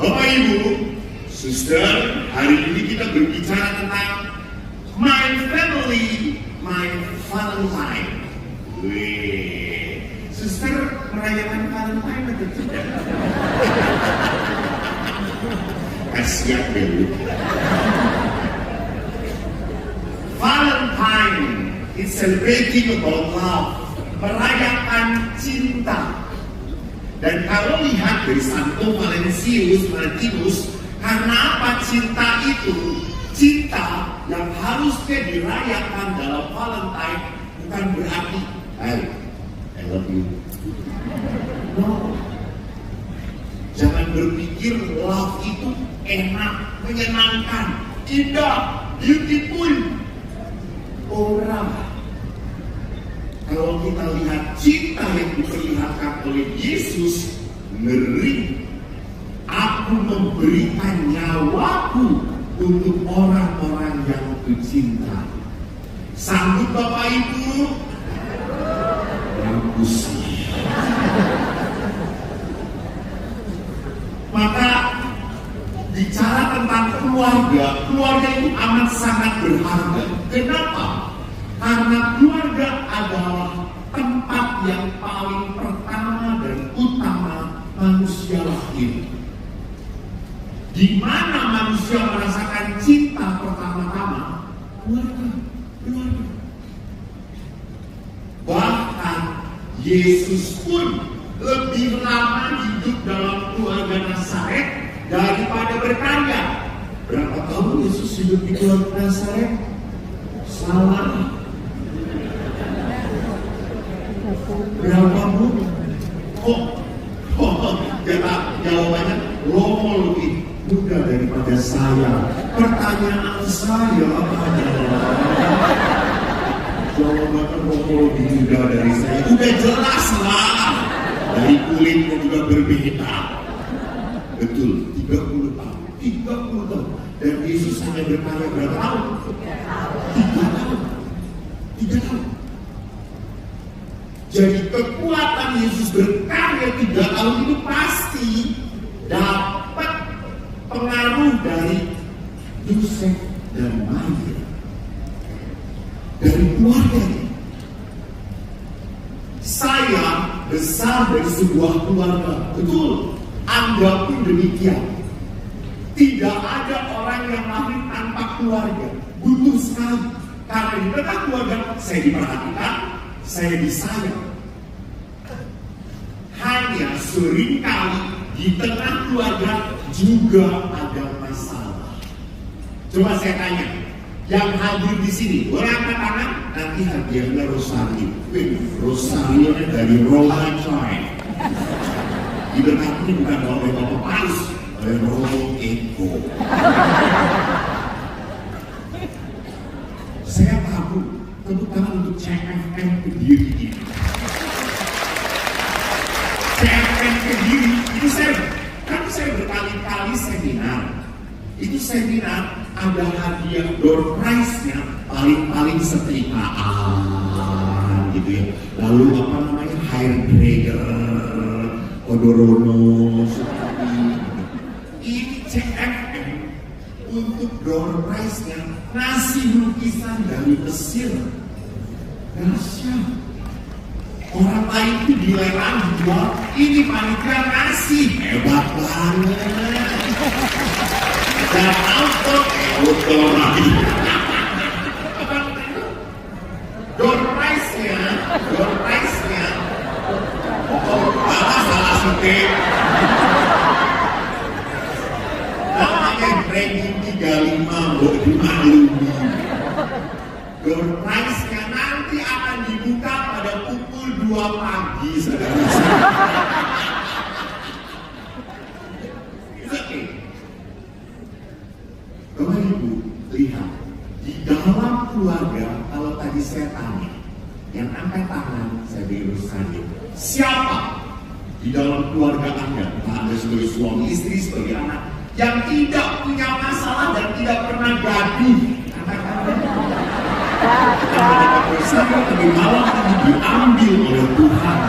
Bapak Ibu, Suster, hari ini kita berbicara tentang My Family, My Valentine. Wih, Suster merayakan Valentine atau tidak? Kasihan dulu. Valentine, it's celebrating about love, merayakan cinta. Dan kalau lihat dari Santo Martinus, karena apa cinta itu? Cinta yang harusnya dirayakan dalam Valentine bukan berarti I love you. No. Jangan berpikir love itu enak, menyenangkan, indah, beautiful. Orang. Kalau kita lihat cinta yang diperlihatkan oleh Yesus, ngeri. Aku memberikan nyawaku untuk orang-orang yang kucinta. Sanggup Bapak Ibu? Bagus. Maka bicara tentang keluarga itu amat sangat berharga. Kenapa? Karena keluarga adalah tempat yang paling pertama dan utama manusia lahir. Di mana manusia merasakan cinta pertama-tama? Keluarga. Bahkan Yesus pun lebih lama hidup dalam keluarga Nazaret daripada berkarya. Berapa tahun Yesus hidup di keluarga Nazaret? Salah. Berapa bu? Jawabannya Romo lebih muda daripada saya. Pertanyaan saya adalah jawabannya Romo lebih muda dari saya. Udah jelas lah. Dari kulitnya juga berbeda. Betul, 30 tahun. 30 tahun. Dan Yesus hanya berkarya berapa tahun? 3 tahun. Jadi kekuatan Yesus berkarya 3 tahun itu pasti dapat pengaruh dari Yosef dan Maria, dari keluarganya. Saya besar dari sebuah keluarga, betul. Anda pun demikian. Tidak ada orang yang lahir tanpa keluarga. Butuh sekali. Karena di tengah keluarga saya diperhatikan, saya disayang. Hanya seringkali di tengah keluarga juga ada masalah. Coba saya tanya, yang hadir di sini boleh angkat tangan? Nanti hadiahnya Rosario. Rosario dari Roma Joy. Diberkati bukan oleh Bapak Paus, oleh Romo Eko. Saya tahu, tepuk tangan untuk CFM Kediri ini. CFM Kediri, itu saya berkali-kali seminar. Itu seminar ada hadiah door prize-nya paling setrikaan gitu ya. Lalu apa namanya, hair dryer, odorono, ini CFM untuk door prize-nya ngasih lukisan dari Mesir. Dahsyat. Orang lain itu dilelang jual, ini panitia ngasih, hebat banget. Dan auto lagi. Door prize-nya, salah suke. Namanya ranking 35, buat dimaklumi. Door prize-nya nanti akan dibuka pada pukul 2 pagi, saudara-saudara. Bapak Ibu, lihat di dalam keluarga. Kalau tadi saya tanya, yang angkat tangan saya beri saja. Siapa di dalam keluarga Anda, entah Anda sebagai suami istri, sebagai anak, yang tidak punya masalah dan tidak pernah gaduh? Angkat tangan. Kita mendapat bersama, tapi malam ini diambil oleh Tuhan.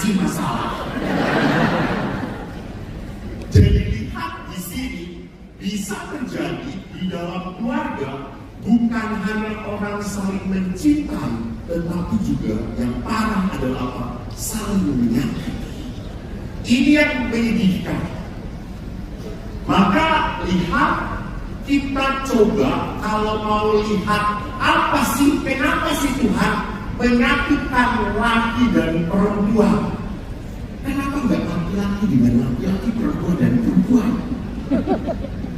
ngasih masalah. Jadi lihat di sini bisa terjadi di dalam keluarga bukan hanya orang saling mencintai, tetapi juga yang parah adalah apa? Saling menyakiti. Ini yang menyedihkan. Maka lihat, kita coba kalau mau lihat apa sih, kenapa sih Tuhan menyatukan laki dan perempuan? Kenapa enggak laki-laki dengan laki-laki, perempuan dan perempuan?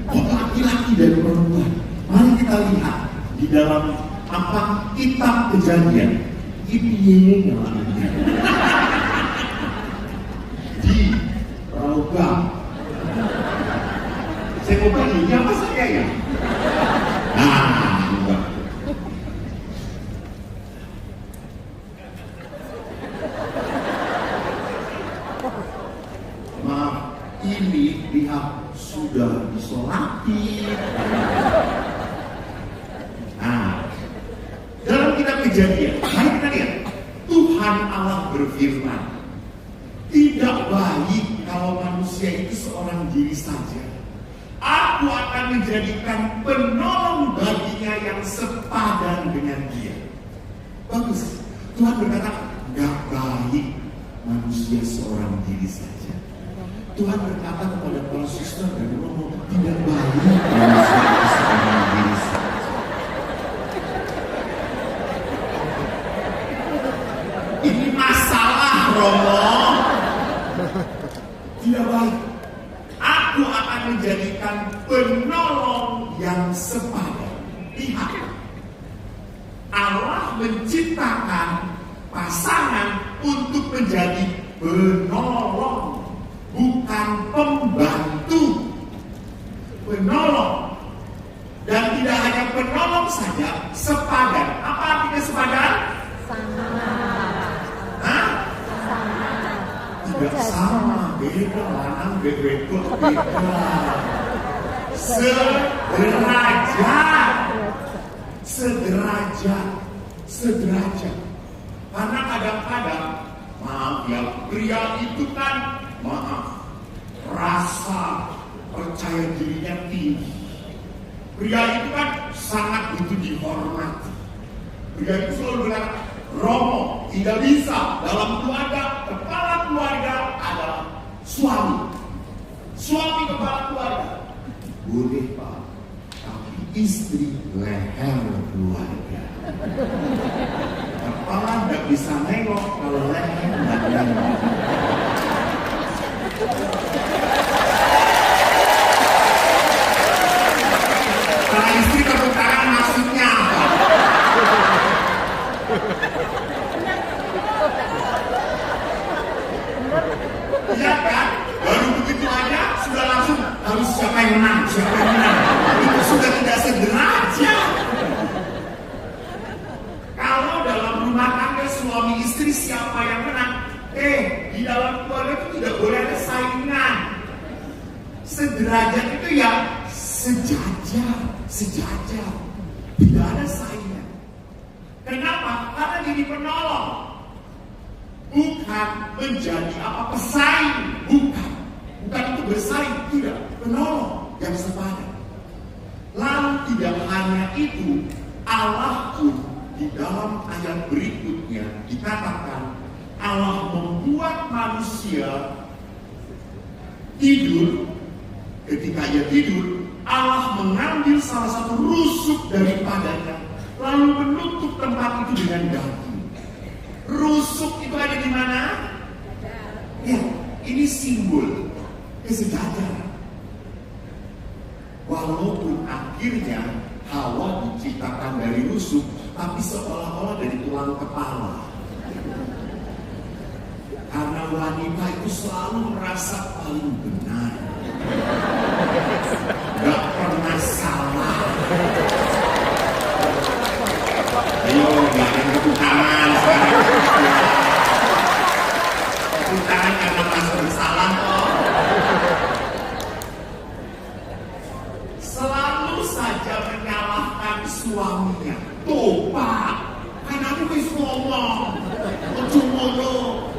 Kok laki-laki dan perempuan? Mari kita lihat di dalam apa kitab Kejadian. Ini namanya di program. Saya mau tanya, apa saya ya? Nah, juga. Maaf, ini lihat sudah disolati. Nah, dalam kitab Kejadian, mari kita lihat Tuhan Allah berfirman, tidak baik kalau manusia itu seorang diri saja. Aku akan menjadikan penolong baginya yang sepadan dengan dia. Bagus. Tuhan berkata, gak baik manusia seorang diri saja. Tuhan berkata kepada para suster dan Romo, tidak baik manusia seorang diri saja. Ini masalah, Romo. Tidak baik. Aku akan menjadikan penolong yang sepadan. Lihat, Allah menciptakan pasangan untuk menjadi penolong, bukan pembantu. Penolong. Dan tidak hanya penolong saja, sepadan. Apa artinya sepadan? Sama. Hah? Sama. Tidak sama, beda, lanang beda. Sederajat. Karena kadang-kadang, maaf ya, pria itu kan, maaf, rasa percaya dirinya tinggi. Pria itu kan sangat butuh dihormati. Pria itu selalu berkata, Romo tidak bisa dalam keluarga, kepala keluarga adalah suami. Suami kepala keluarga. Boleh Pak, tapi istri leher keluarga. Kepala nggak bisa nengok kalau leher nggak nengok. Kalau istri tepuk tangan maksudnya apa? Iya kan? Baru begitu aja sudah langsung harus siapa yang menang, siapa yang menang. Itu sudah tidak sederajat. Kalau dalam rumah tangga suami istri siapa yang menang? Di dalam keluarga itu tidak boleh ada saingan. Sederajat itu ya sejajar. Tidak ada saingan. Kenapa? Karena jadi penolong. Bukan menjadi apa pesaing, bukan untuk bersaing, tidak, penolong yang sepadan. Lalu tidak hanya itu, Allah pun di dalam ayat berikutnya dikatakan Allah membuat manusia tidur. Ketika ia tidur, Allah mengambil salah satu rusuk daripadanya, lalu menutup tempat itu dengan daging. Rusuk itu ada di mana? Ya, ini simbol kesejahteraan. Walaupun akhirnya Hawa diciptakan dari rusuk, tapi seolah-olah dari tulang kepala. Karena wanita itu selalu merasa paling benar, gak pernah salah. Ayo, jangan tepuk tangan sekarang. Tepuk tangan karena merasa bersalah kok. Selalu saja menyalahkan suaminya. Tuh Pak, kan aku bisa ngomong. Ujung-ujung.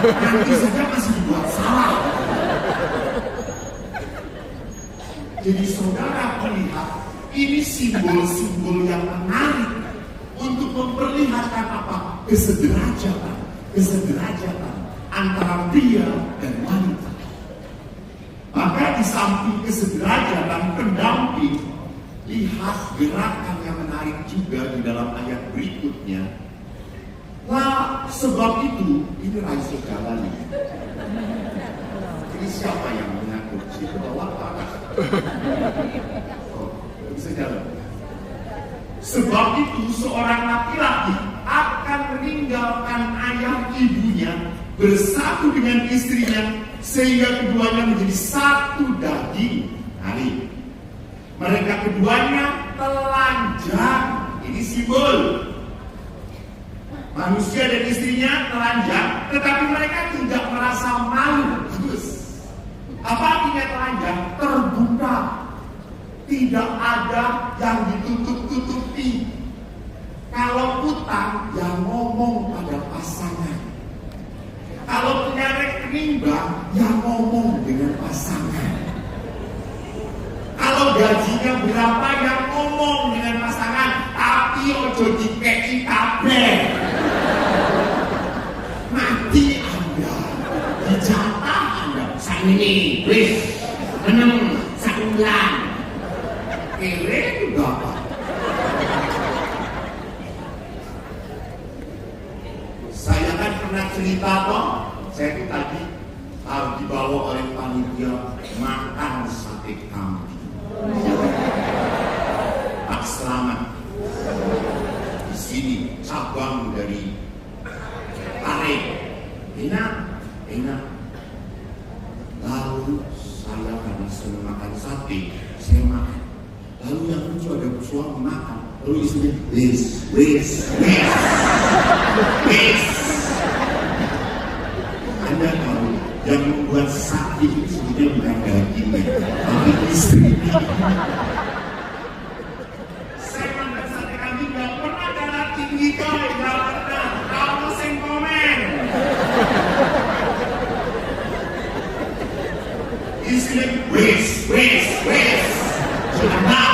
nanti saja masih dibuat salah. Jadi saudara melihat ini simbol-simbol yang menarik untuk memperlihatkan apa? Kesederajatan antara pria dan wanita. Maka di samping kesederajatan pendamping, lihat gerakan yang menarik juga di dalam ayat berikutnya. Nah, sebab itu, ini raisa jalan nih. Ini siapa yang mengatur? Si bawah atas. Oh, bisa jalan. Sebab itu seorang laki-laki akan meninggalkan ayah ibunya, bersatu dengan istrinya, sehingga keduanya menjadi satu daging. Hari mereka keduanya telanjang. Ini simbol. Manusia dan istrinya telanjang, tetapi mereka tidak merasa malu. Bagus. Apa artinya telanjang? Terbuka. Tidak ada yang ditutup-tutupi. Kalau utang, yang ngomong pada pasangan. Kalau punya rekening bank, yang ngomong dengan pasangan. Kalau gajinya berapa, yang ngomong dengan pasangan. Tapi ojo dikei kabeh. Mati Anda, dijatah Anda. Sang ini, wis, meneng, sakulan. Kere juga apa? Saya kan pernah cerita toh, saya itu tadi dibawa oleh panitia makan sate kambing. Pak Selamat di sini cabang dari Pare, enak. Lalu saya karena senang makan sate, saya makan. Lalu yang lucu ada suami makan, lalu istrinya wis. Anda tahu yang membuat sakit itu sebetulnya bukan daging, tapi istri. Saya makan sate kambing nggak pernah darah tinggi kau, nggak pernah. Kamu sing komen. Istrinya wis. Jangan.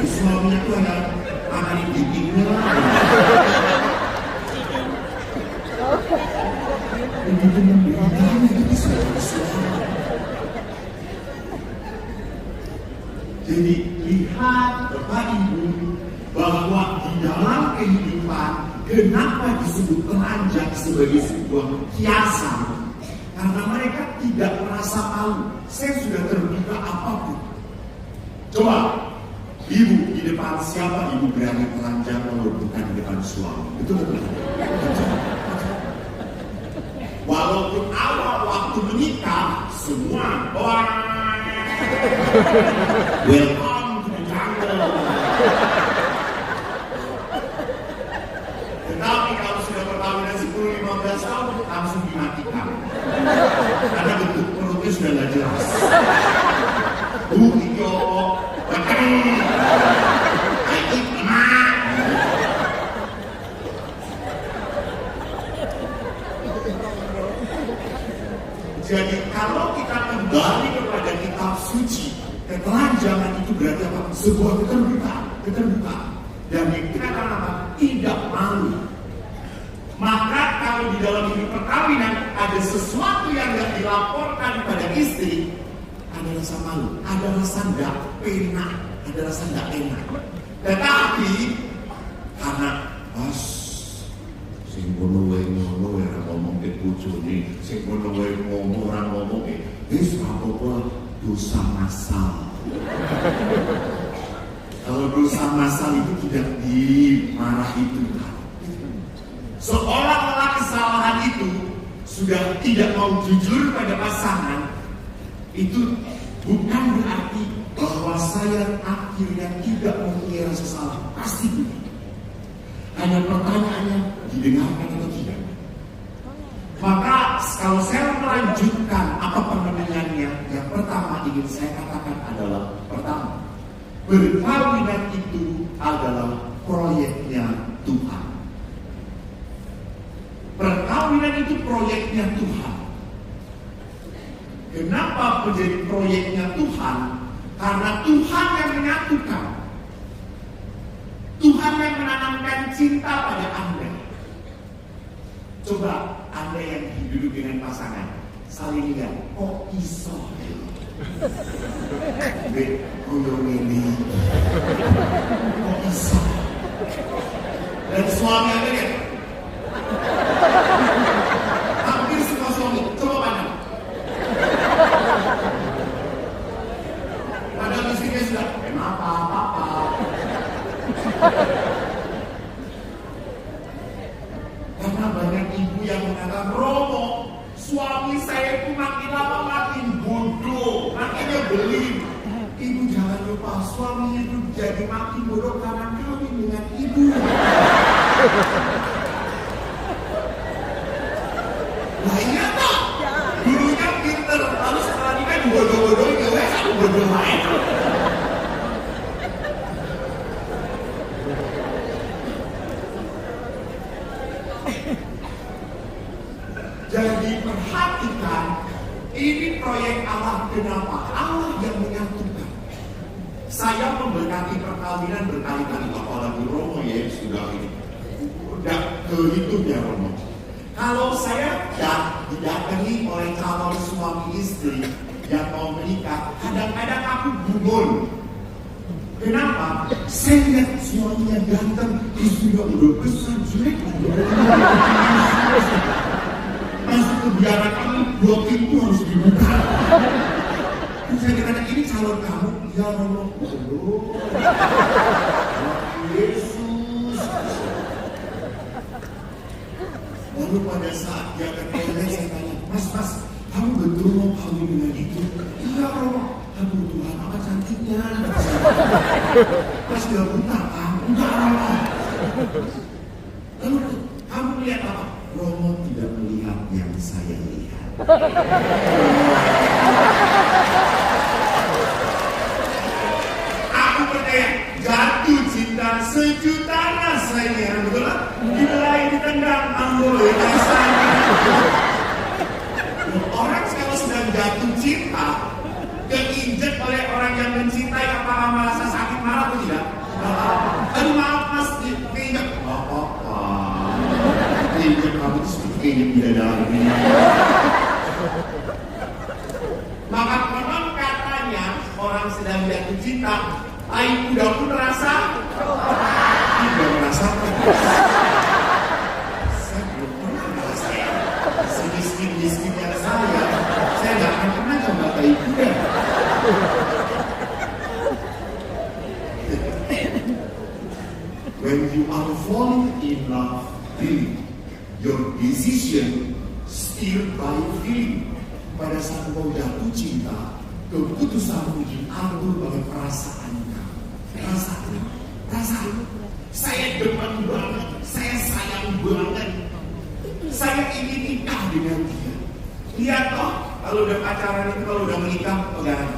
Suaminya tuh ada makan dagingnya. Begitu memberikan itu suami. Jadi lihat Bapak Ibu bahwa di dalam kehidupan kenapa disebut telanjang sebagai sebuah kiasan? Karena mereka tidak merasa malu. Saya sudah terbuka apapun. Coba, ibu di depan siapa ibu berani telanjang kalau bukan di depan suami? Betul betul. Walaupun awal waktu menikah semua welcome to the jungle. Tetapi kalau sudah perkawinan 10-15 tahun langsung dimatikan. Karena bentuk perutnya sudah tidak jelas. Itu jadi kalau kita kembali kepada kitab suci, ketelanjangan itu berarti apa? Sebuah keterbukaan. Dan dikatakan apa? Tidak malu. Maka kalau di dalam hidup perkawinan ada sesuatu yang tidak dilaporkan pada istri, ada rasa malu, ada rasa tidak enak, ada rasa tidak enak. Tetapi karena sing ngono wae ora ngomong ke bojone, sing ngono wae ngomong ora ngomong wis apa dosa massal. Kalau dosa massal itu tidak dimarahi Tuhan. Seolah-olah kesalahan itu sudah tidak mau jujur pada pasangan, itu bukan berarti bahwa saya akhirnya tidak mempunyai rasa salah. Pasti begitu. Hanya pertanyaannya didengarkan atau tidak. Maka kalau saya melanjutkan apa pengertiannya, yang pertama ingin saya katakan adalah pertama, berkawinan itu adalah proyeknya Tuhan. perkawinan itu proyeknya Tuhan. Kenapa menjadi proyeknya Tuhan? Karena Tuhan yang menyatukan. Tuhan yang menanamkan cinta pada Anda. Coba Anda yang duduk dengan pasangan, saling lihat, kok iso? Ini kok iso? Dan suami Anda lihat, hampir semua suami, coba pandang. Padahal istrinya sudah, kenapa, papa? Karena banyak ibu yang mengatakan, Romo, suami saya itu makin lama makin bodoh, makin nyebelin. Ibu jangan lupa, suami itu jadi makin bodoh karena kawin dengan ibu. Nah iya tak? Dulunya pinter, lalu setelah ini kan bodoh-bodohin, ya wes aku bodoh lain. Jadi perhatikan, ini proyek Allah. Kenapa? Allah yang menyatukan. Saya memberkati perkawinan berkali-kali, apalagi Romo ya sudah ini. Udah kehitung ya Romo. Kalau saya didatangi oleh calon suami istri yang mau menikah, kadang-kadang aku gugur. Kenapa? Saya lihat suaminya ganteng, istrinya udah besar, jelek. Masuk ke biara kamu, 2 pintu harus dibuka. Saya kata, ini calon kamu? Ya Romo, Yesus. Lalu pada saat dia ketemu, saya tanya, Mas, kamu betul mau kawin dengan itu? Iya Romo. Aduh Tuhan, apa cantiknya. Mas dia buta kan? Enggak Romo. Lalu kamu lihat apa? Romo tidak melihat yang saya lihat. Aku percaya jatuh cinta sejuta rasanya, betul kan? Dilai ditendang ambul rasanya. Orang kalau sedang jatuh cinta, keinjek oleh orang yang mencintai, apakah merasa sakit marah atau tidak? Aduh maaf mas, keinjek. Apa-apa. Keinjek kamu itu seperti keinjek bidadari ini. Maka memang katanya orang sedang jatuh cinta, air kuda pun merasa tidak merasakan. Saya belum pernah merasakan semiskin-miskinnya saya. Saya nggak akan pernah coba air kuda. When you are falling in love, really, your decision steered by feeling. Pada saat kau jatuh cinta, keputusanmu diatur oleh perasaan kamu. Perasaan. Saya demen banget, saya sayang banget, saya ingin nikah dengan dia. Lihat toh, kalau udah pacaran itu, kalau udah menikah, pegangan.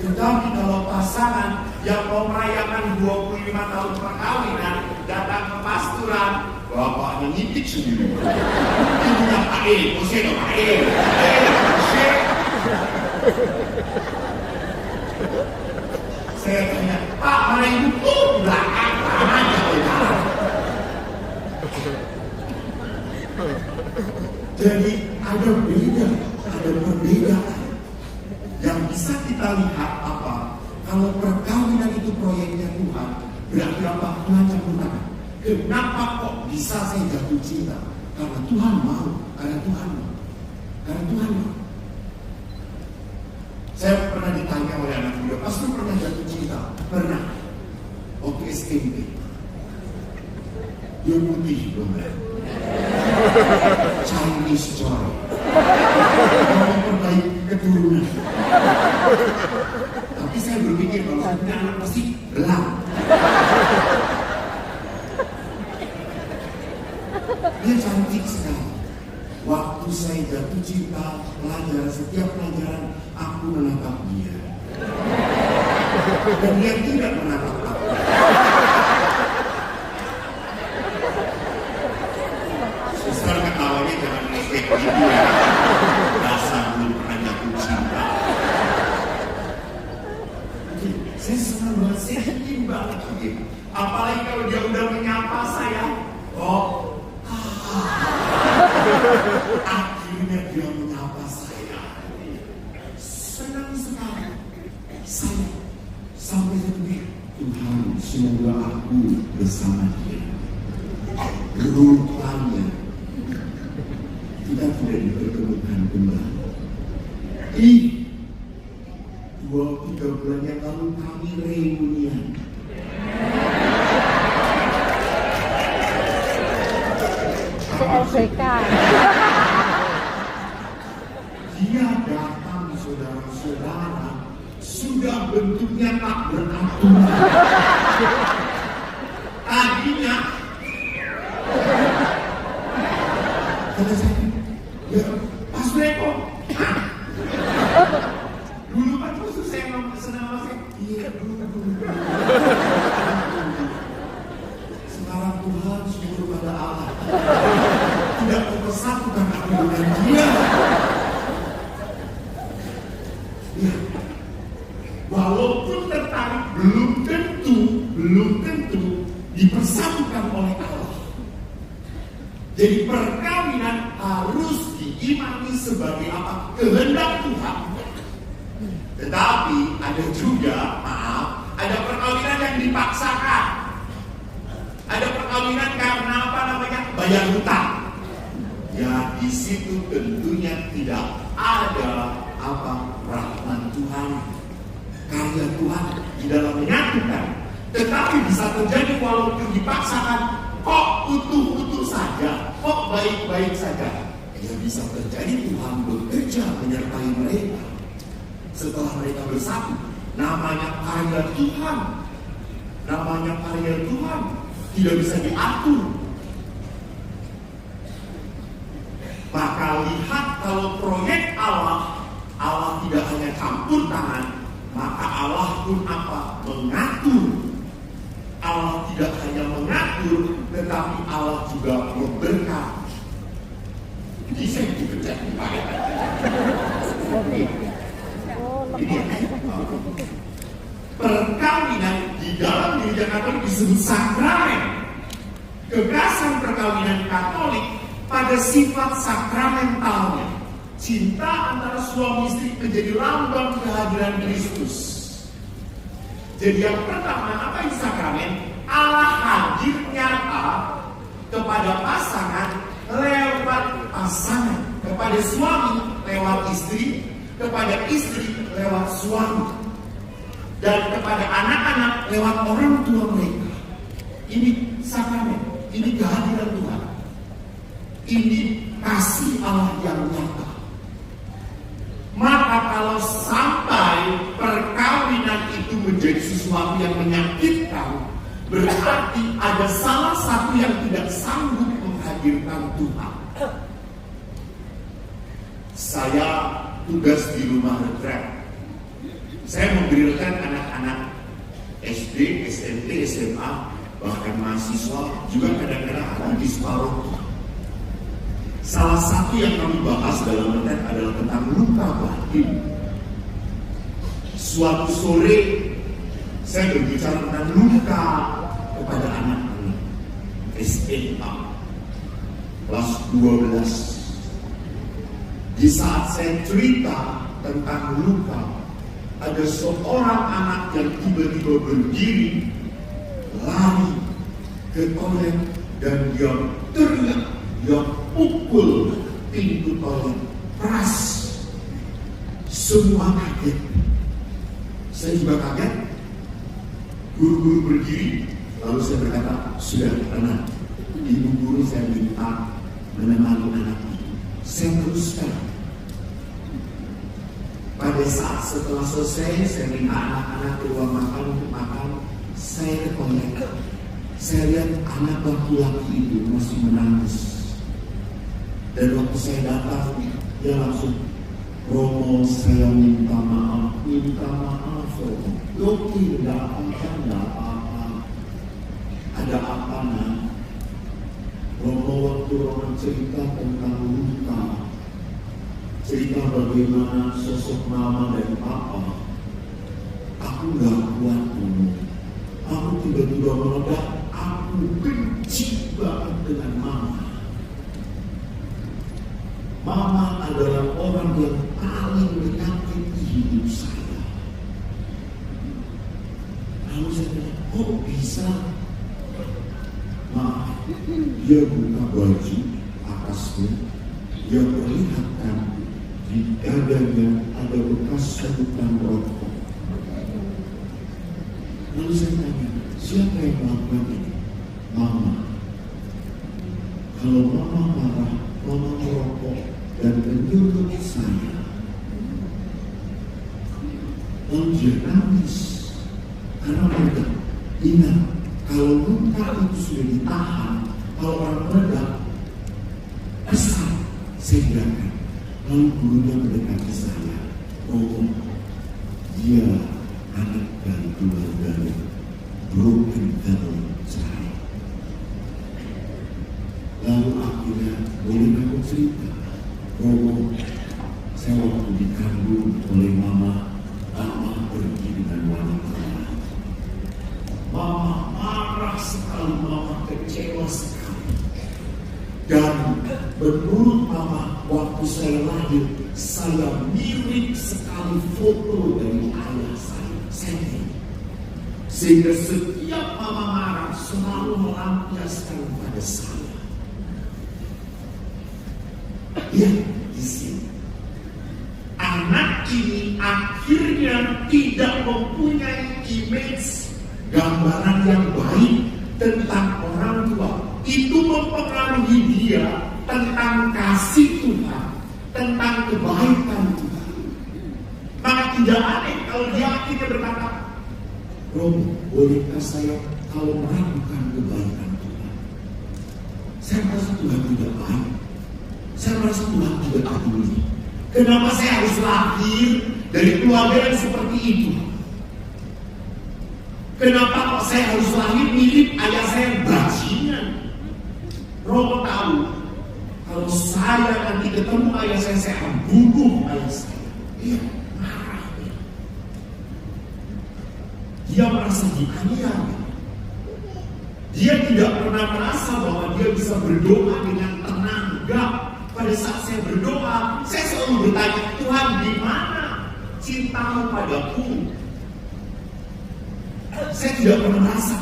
Tetapi kalau pasangan yang mau merayakan 25 tahun perkawinan datang ke pasturan, bapaknya nyitik sendiri. Ibunya Pak E, Pak E. Saya tanya, Pak, mana ibu tuh belakang aja kita. Jadi ada perbedaan. Yang bisa kita lihat apa? Kalau perkawinan itu proyeknya Tuhan, berarti apa? Mengancam tangan. Kenapa kok bisa saya jatuh cinta? Karena Tuhan mau. Karena Tuhan mau. Saya pernah ditanya oleh anak muda, Pastor pernah jatuh cinta? Pernah. Waktu SMP. Dia putih dong. Chinese joy. Mau memperbaiki keturunan. Tapi saya berpikir kalau saya punya anak pasti belang. Dia cantik sekali. Waktu saya jatuh cinta, setiap pelajaran aku menatap dia. Dan dia tidak menatap aku. banget gitu. Apalagi kalau dia udah menyapa saya, akhirnya dia menyapa saya. Senang sekali. Saya sampai sendiri, Tuhan, semoga aku bersama dia. Rupanya kita tidak dipertemukan kembali. 2-3 bulan yang lalu kami reunian. CLBK. Dia datang, saudara-saudara, sudah bentuknya tak beraturan. Tadinya kata saya, ya Mas Breko, dulu kan khusus saya senang sama saya, iya dulu. Sekarang Tuhan syukur pada Allah, tidak mempersatukan aku dengan dia. Ya, walaupun tertarik, belum tentu dipersatukan oleh Allah. Jadi perkawinan harus diimani sebagai apa? Kehendak Tuhan. Tetapi ada juga, ada perkawinan yang dipaksakan. Ada perkawinan karena apa namanya? Bayar hutang. Ya di situ tentunya tidak ada rahmat Tuhan, karya Tuhan di dalam menyatukan. Tetapi bisa terjadi walaupun dipaksakan. Kok utuh-utuh saja, kok baik-baik saja. Ya bisa terjadi Tuhan bekerja menyertai mereka. Setelah mereka bersatu, namanya karya Tuhan. Namanya karya Tuhan tidak bisa diatur. Maka lihat kalau proyek Allah tidak hanya campur tangan, maka Allah pun mengatur. Allah tidak hanya mengatur, tetapi Allah juga memberkati. Jadi saya dipercaya ini perkawinan di dalam gereja Katolik disebut sakramen. Gagasan perkawinan Katolik pada sifat sakramentalnya, cinta antara suami istri menjadi lambang kehadiran Kristus. Jadi yang pertama, apa itu sakramen? Allah hadir nyata kepada pasangan lewat pasangan, kepada suami lewat istri, kepada istri lewat suami, dan kepada anak-anak lewat orang tua mereka. Ini sakramen, ini kehadiran Tuhan, ini kasih Allah yang nyata. Maka kalau sampai perkawinan itu menjadi sesuatu yang menyakitkan, berarti ada salah satu yang tidak sanggup menghadirkan Tuhan. Saya tugas di rumah retret. Saya memberikan anak-anak SD, SMP, SMA, bahkan mahasiswa, juga kadang-kadang ada di separuh. Salah satu yang kami bahas dalam retret adalah tentang luka batin. Suatu sore saya berbicara tentang luka kepada anak-anak SMA kelas 12. Di saat saya cerita tentang luka, ada seorang anak yang tiba-tiba berdiri, lari ke toilet, dan dia teriak, dia pukul pintu toilet keras. Semua kaget. Saya juga kaget. Guru-guru berdiri. Lalu saya berkata, sudah tenang, ibu guru saya minta menemani anak itu. Saya teruskan. Pada saat setelah selesai, saya minta anak-anak keluar makan untuk makan. Saya ke toilet. Saya lihat anak laki-laki itu masih menangis. Dan waktu saya datang, dia langsung, Romo, saya minta maaf, Romo. Lo tidak apa-apa. Ada apa, nak? Romo, waktu Romo cerita tentang luka, cerita bagaimana sosok mama dan papa, aku gak kuat, Romo. Aku tiba-tiba meledak, aku benci banget dengan mama. Mama adalah orang yang paling menyakiti hidup saya. Lalu saya tanya, kok bisa? Maaf, dia buka baju atasnya, dia perlihatkan di dadanya ada bekas sebutan rokok. Lalu saya tanya, siapa yang melakukan ini? Mama. Kalau mama marah, mama merokok dan menyuruh saya. Lalu dia nangis karena meledak. Ingat, kalau luka itu sudah ditahan, kalau orang meledak, besar, saya bilang. Lalu gurunya mendekati saya. Oh, dia anak dari keluarga broken family child. Lalu akhirnya boleh aku cerita. Oh, saya waktu dikandung oleh mama pergi dengan wanita lain. Mama marah sekali, mama kecewa sekali. Dan menurut mama, waktu saya lahir, saya mirip sekali foto dari ayah saya. Sehingga setiap mama marah selalu melampiaskan pada saya. Ya, di sini. Anak ini akhirnya tidak mempunyai image gambaran yang baik tentang orang tua. Itu mempengaruhi dia tentang kasih Tuhan, tentang kebaikan Tuhan. Maka tidak aneh kalau dia akhirnya berkata, Romo, bolehkah saya kalau meragukan kebaikan Tuhan? Saya merasa Tuhan tidak baik. Saya merasa Tuhan tidak peduli. Kenapa saya harus lahir dari keluarga yang seperti itu? Kenapa kok saya harus lahir mirip ayah saya yang bajingan? Romo tahu, kalau saya nanti ketemu ayah saya akan bunuh ayah saya. Dia marah. Dia merasa dianiaya. Dia tidak pernah merasa bahwa dia bisa berdoa dengan tenang. Enggak. Pada saat saya berdoa, saya selalu bertanya, Tuhan, di mana cintamu padaku? Saya tidak pernah merasa.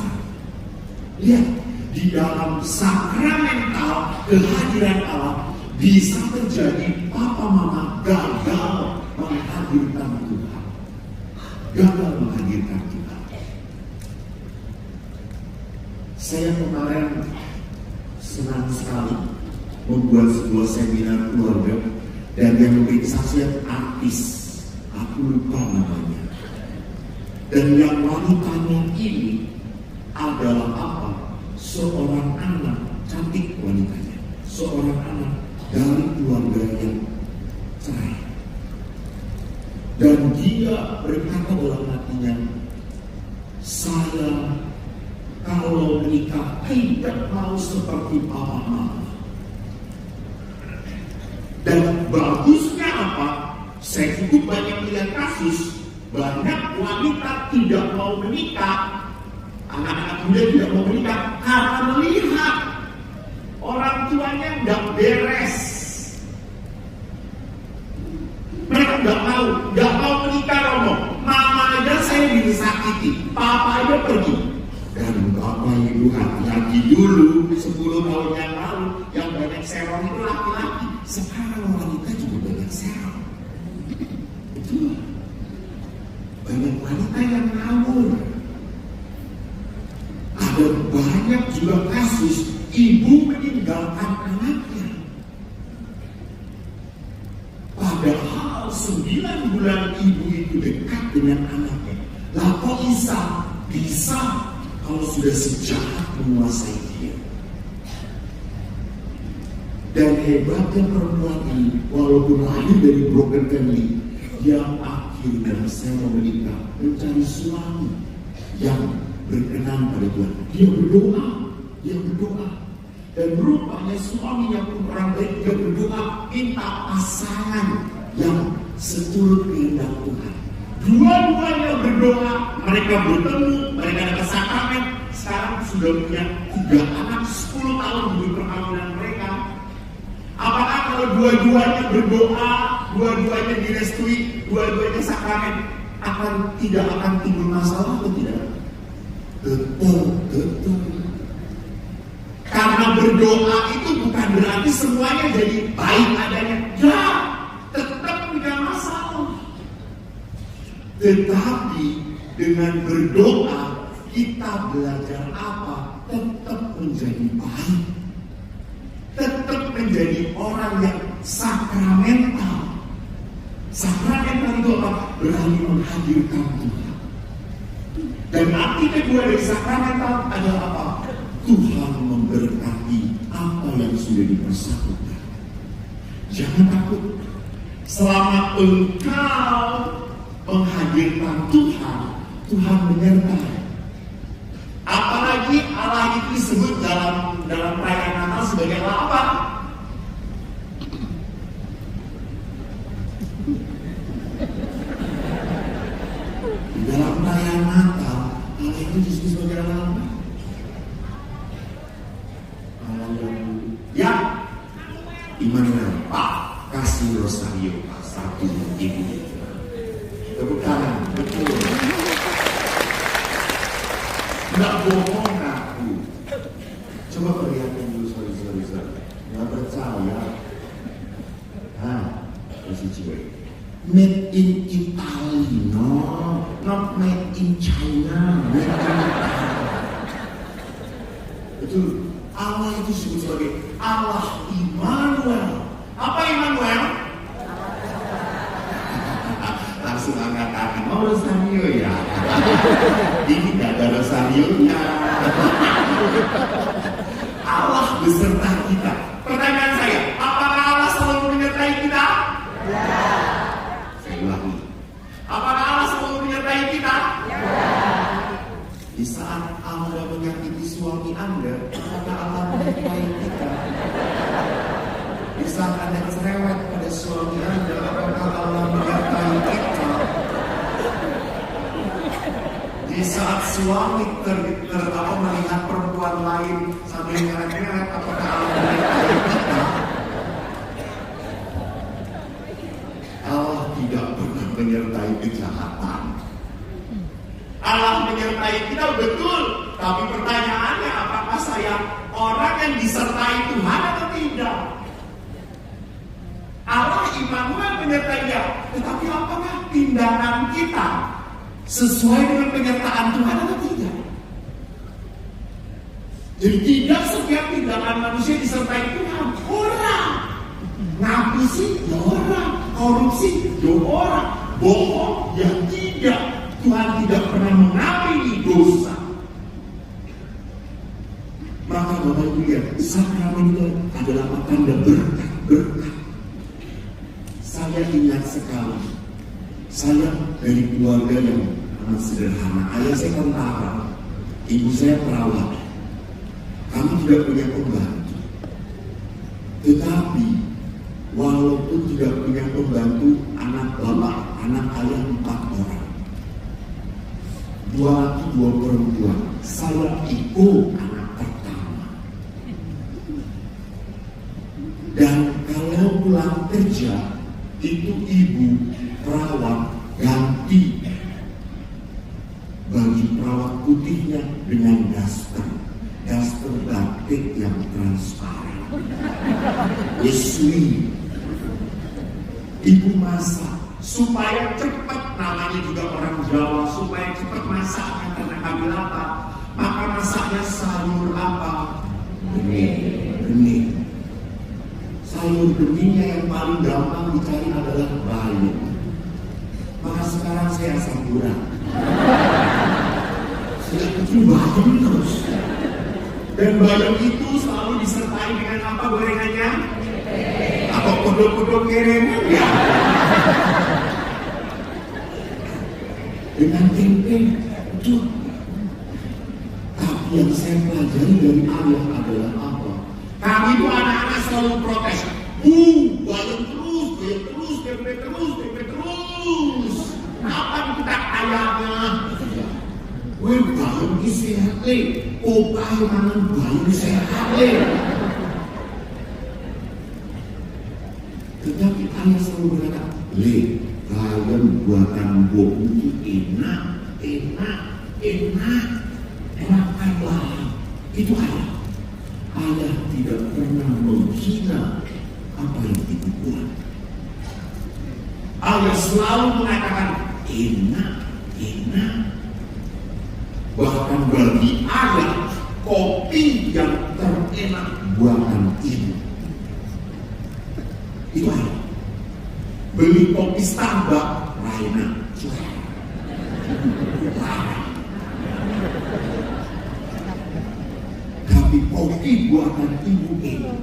Lihat, di dalam sakramental kehadiran Allah bisa terjadi papa mama gagal menghadirkan Tuhan. Gagal menghadirkan Tuhan. Saya kemarin senang sekali membuat sebuah seminar keluarga dan yang memberi kesaksian artis, aku lupa namanya. Dan yang wanitanya ini adalah apa? Seorang anak, cantik wanitanya, seorang anak dari keluarga yang cerai. Dan dia berkata dalam hatinya, saya kalau menikah tidak mau seperti papa mama. Dan bagusnya apa? Saya cukup banyak melihat kasus, banyak wanita tidak mau menikah, anak-anak muda tidak mau menikah karena melihat orang tuanya nggak beres. Mereka nggak mau menikah, Romo. Mama aja saya disakiti, papa aja pergi. Dan bapak ibu hati-hati dulu, 10 tahun yang lalu yang banyak serong itu laki-laki. Sekarang wanita juga banyak serong. Betul. Banyak wanita yang ngawur. Ada banyak juga kasus ibu meninggalkan anaknya. Padahal 9 bulan ibu itu dekat dengan anaknya. Lah kok bisa kalau sudah sejahat menguasai dia. Dan hebatnya perempuan ini, walaupun lahir dari broken family, yang akhirnya saya menikah mencari suami yang berkenan pada Tuhan. Dia berdoa. Dan rupanya suaminya pun orang baik, dia berdoa minta pasangan yang seturut kehendak Tuhan. Dua-duanya berdoa, mereka bertemu, mereka dapat sakramen. Sekarang sudah punya 3 anak, 10 tahun di perkawinan mereka. Apakah kalau dua-duanya berdoa, dua-duanya direstui, dua-duanya sakramen, tidak akan timbul masalah atau tidak? Betul. Karena berdoa itu bukan berarti semuanya jadi baik adanya. Ya, tetap punya masalah. Tetapi dengan berdoa kita belajar apa? Tetap menjadi baik. Tetap menjadi orang yang sakramental. Sakramental itu apa? Berani menghadirkan Tuhan. Dan arti kedua dari sakramental adalah apa? Tuhan memberkati apa yang sudah dipersatukan. Jangan takut. Selama engkau menghadirkan Tuhan, Tuhan menyertai. Apalagi Allah itu disebut dalam perayaan Natal sebagai apa? Di dalam perayaan Natal, Allah itu disebut sebagai apa? Ya, Immanuel, Pak, kasih rosario, Pak, 1 ibu. Tepuk tangan, betul. Nggak bohong aku. Coba perlihatkan dulu, sorry. Nggak percaya. Kasih cewek. Made in Italy, no, not made in China. Made in Italy. Betul. Allah itu disebut sebagai Allah Immanuel. Apa Immanuel? Langsung angkat tangan. Oh, rosario ya. Ini gak ada rosarionya. Allah beserta kita. Pertanyaan saya, apakah Allah selalu menyertai kita? Ya. Saya ulangi. Apakah Allah selalu menyertai kita? Ya. Di saat Anda menyakiti suami Anda, apakah Allah menyertai kita? Di saat Anda cerewet pada suami Anda, apakah Allah menyertai kita? Di saat suami melihat perempuan lain sambil ngeret-ngeret, apakah Allah menyertai kita? Allah tidak pernah menyertai kejahatan. Allah menyertai kita betul, tapi pertanyaannya apakah saya orang yang disertai Tuhan atau tidak? Allah Immanuel menyertai dia, tetapi apakah tindakan kita sesuai dengan penyertaan Tuhan atau tidak? Jadi tidak setiap tindakan manusia disertai Tuhan. Orang ngaku sih ya orang, korupsi ya orang, bohong ya tidak. Tuhan tidak pernah mengampuni dosa. Maka Bapak Ibu lihat, sakramen itu adalah tanda berkat. Saya ingat sekali, saya dari keluarga yang amat sederhana. Ayah saya tentara, ibu saya perawat. Kami tidak punya pembantu. Tetapi walaupun tidak punya pembantu, anak bapak, anak ayah 4 orang. 2 laki 2 perempuan. Saya itu anak pertama. Dan kalau pulang kerja, itu ibu perawat ganti baju perawat putihnya dengan daster batik yang transparan. Iswi. Ibu masak supaya cepat, namanya juga orang Jawa, supaya cepat masaknya karena kami lapar. Maka masaknya sayur apa? Bening. Sayur beningnya yang paling gampang dicari adalah bayam. Maka sekarang saya asam urat. Sejak kecil bayam terus. Dan bayam itu selalu disertai dengan apa gorengannya? Atau kodok-kodok kerennya ya? Dengan tempe itu. Tapi yang saya pelajari dari ayah adalah apa? Kami itu anak-anak selalu protes. Bayam terus, tempe terus. Kapan kita kayanya? Weh, bangun ini sehat le. Opai mangan bangun sehat le. Tetapi ayah selalu berkata, le, kalian buatan bom itu enak, enak, enak. Enakanlah. Itu ayah. Ayah tidak pernah menghina apa yang ibu buat. Ayah selalu mengatakan enak, enak. Bahkan bagi ayah kopi yang terenak buatan ibu. Itu ayah. Beli kopi Starbucks, Raina cuek. Tapi kopi buatan ibu ini.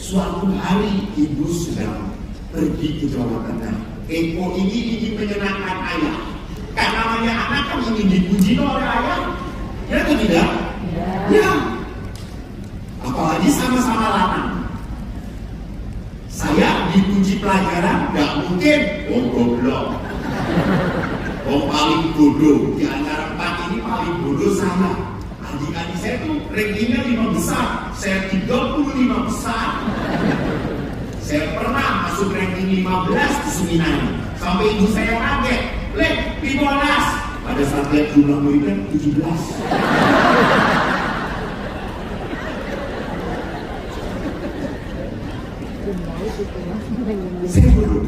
Suatu hari ibu sedang pergi ke Jawa Tengah. Eko ini ingin menyenangkan ayah. Kan namanya anak kan ingin dipuji oleh ayah. Ya atau tidak? Ya. Apalagi sama-sama lanang. Saya dipuji pelajaran, gak mungkin. Oh goblok. Oh paling bodoh. Di antara 4 ini paling bodoh saya. Adik-adik saya tuh rankingnya 5 besar. Saya 35 besar. Saya pernah masuk ranking 15 di seminar. Sampai ibu saya kaget. Le, 15. Pada saat lihat jumlah muridnya 17. Saya bodoh.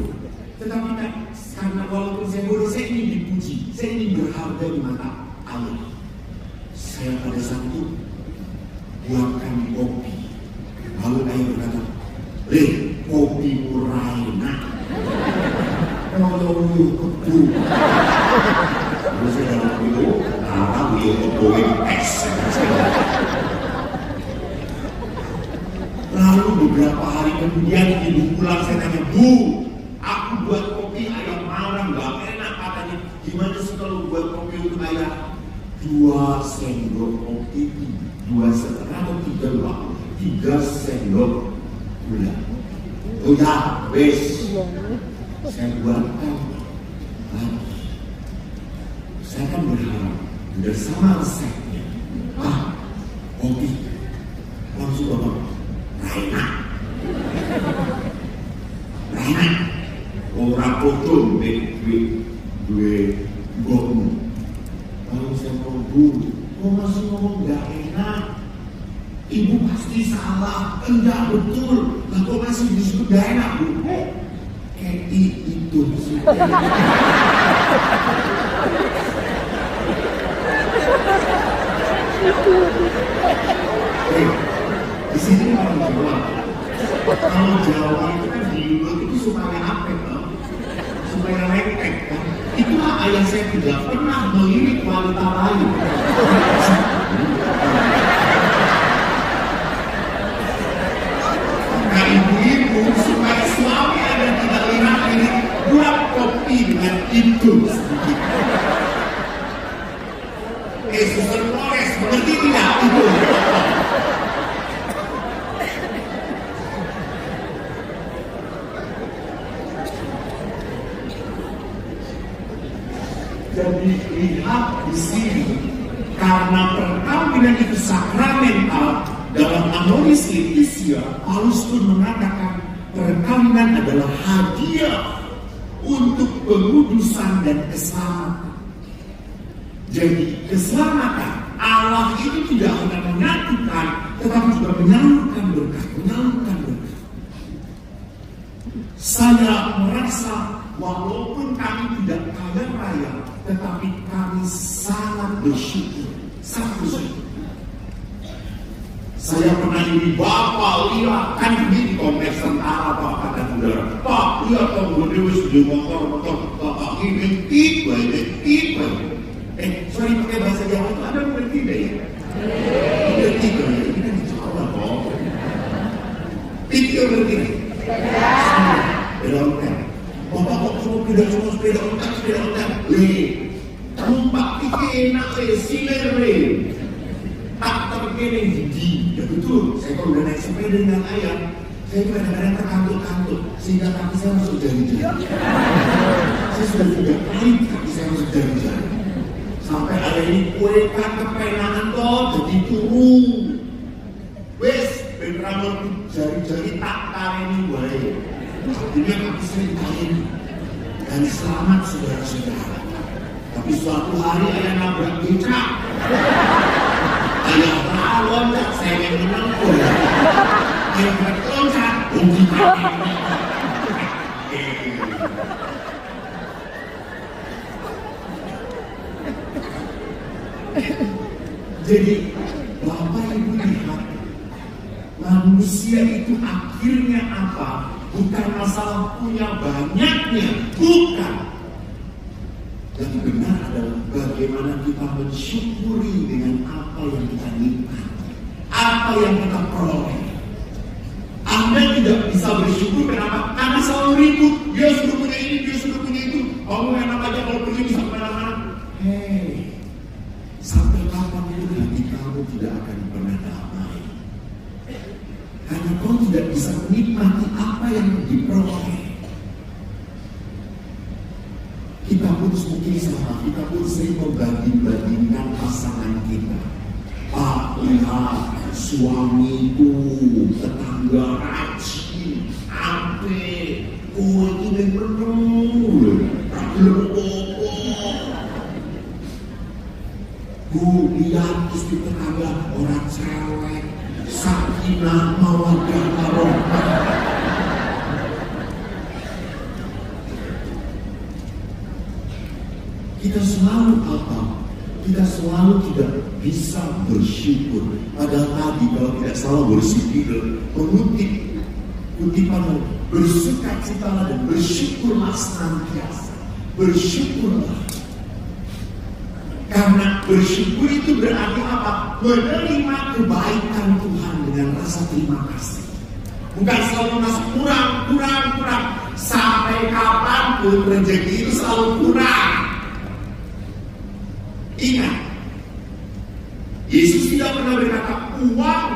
Tetapi kan karena walaupun saya bodoh, saya ingin dipuji. Saya ingin berharga di mata Allah. Saya pada saat itu buatkan kopi. Lalu ayah berkata, le, kopi murah enak. Kalau lu kebu. Lalu saya dalam itu, karena beliau kebuin es. Lalu beberapa hari kemudian ibu pulang, saya tanya, Bu, aku buat kopi ayam marah, gak enak katanya. Gimana sih kalau buat kopi untuk ayam? 2 sendok kopi, 2,5 atau 3 sendok gula. Oh ya, wes. Saya buatkan lagi. Saya kan berharap bersama resepnya. Kopi langsung bapak Raina. Orang potong duit bom. Kalau saya ngomong, masih ngomong gak enak. Ibu pasti salah, enggak betul. Lah kok masih disebut gak enak, Bu? Kayak itu sih. Di sini orang Jawa. Kalau Jawa itu kan di luar itu supaya apa kan? Supaya lengket kan? Itulah ayah saya tidak pernah melirik wanita lain. Nah ibu-ibu supaya suami ada tidak lihat ini buat kopi dengan itu sedikit. Suster Flores mengerti tidak itu? Jadi lihat di sini, karena perkawinan itu sakramental dalam Amoris Laetitia, Paulus pun mengatakan perkawinan adalah hadiah untuk pengudusan dan keselamatan. Jadi keselamatan Allah itu tidak hanya menyatukan, tetapi juga menyalurkan berkat, Saya merasa walaupun kami tidak kaya raya, tetapi kami sangat bersyukur. Saya pernah ini, Bapak lihat, kan ini di kompleks tentara, Pak, kata saudara. Pak, lihat Pak, gue sudah motor, Bapak ini, sorry pakai bahasa Jawa itu, ada mengerti deh ya? Mengerti kan ya? Ini kan di Jawa, Pak. Itu mengerti nih? Sepeda ontel. Bapak kok cuma sepeda ontel. Numpak itu enak siler tak terkini di. Ya betul, saya kalau udah naik sepeda dengan ayah, saya kadang-kadang terkantuk-kantuk sehingga kaki saya masuk jari-jari. Saya sudah 3 kali kaki saya masuk jari-jari. Sampai ada ini kue kan kepenangan kok jadi turun. Wes, beneran jari-jari tak ini wae. Akhirnya kaki saya ditarik. Dan selamat saudara-saudara. Tapi suatu hari ayah nabrak becak. Ayah loncat, saya yang menang ya. Ayah loncat, untung kaki. Jadi Bapak Ibu lihat, manusia itu akhirnya apa? Bukan masalah punya banyaknya, bukan. Yang benar adalah bagaimana kita mensyukuri dengan apa yang kita nikmati, apa yang kita peroleh. Anda tidak bisa bersyukur kenapa? Karena selalu ribut. Dia sudah punya ini, dia sudah punya itu. Kamu enak aja kalau pergi bisa kemana-mana. Hei, sampai kapan pun hati kamu tidak akan pernah damai. Karena kau tidak bisa menikmati apa yang diperoleh. Kita pun mungkin sama, kita pun sering membanding-bandingkan pasangan kita. Pak, lihat suamiku, tetangga rajin, ampe, kue ini penuh, belum bobo. Bu, lihat istri tetangga orang cewek, sakinah mawaddah warahmah. Kita selalu apa? Kita selalu tidak bisa bersyukur. Padahal tadi kalau tidak salah bersyukur, mengutip kutipan bersukacitalah dan bersyukurlah senantiasa. Bersyukurlah. Karena bersyukur itu berarti apa? Menerima kebaikan Tuhan dengan rasa terima kasih. Bukan selalu merasa kurang. Sampai kapanpun rezeki itu selalu kurang. Ingat, Yesus tidak pernah berkata uang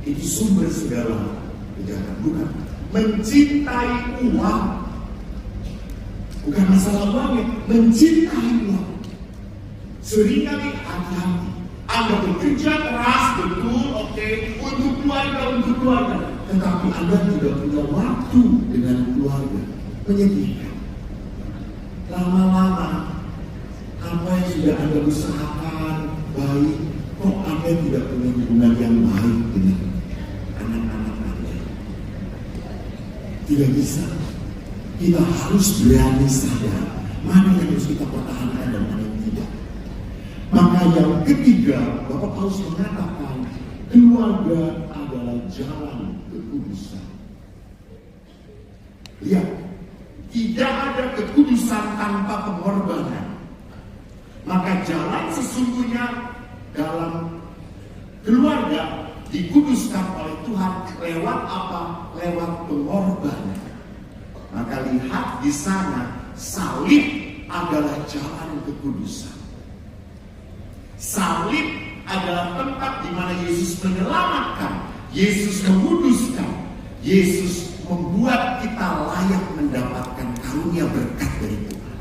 itu sumber segala kejahatan. Bukan. Mencintai uang bukan masalah uangnya, mencintai uang. Seringkali hati-hati Anda bekerja keras betul, oke, untuk keluarga, tetapi Anda tidak punya waktu dengan keluarga. Menyedihkan. Lama-lama apa yang sudah Anda usahakan baik, kok Anda tidak punya hubungan yang baik dengan anak-anak Anda? Tidak bisa. Kita harus berani sadar mana yang harus kita pertahankan dan mana yang tidak. Maka yang ketiga, Bapak Paulus mengatakan keluarga adalah jalan kekudusan. Lihat, tidak ada kekudusan tanpa pengorbanan. Maka jalan sesungguhnya dalam keluarga dikuduskan oleh Tuhan lewat apa? Lewat pengorbanan. Maka lihat di sana, salib adalah jalan kekudusan. Salib adalah tempat di mana Yesus menyelamatkan, Yesus menguduskan, Yesus membuat kita layak mendapatkan karunia berkat dari Tuhan.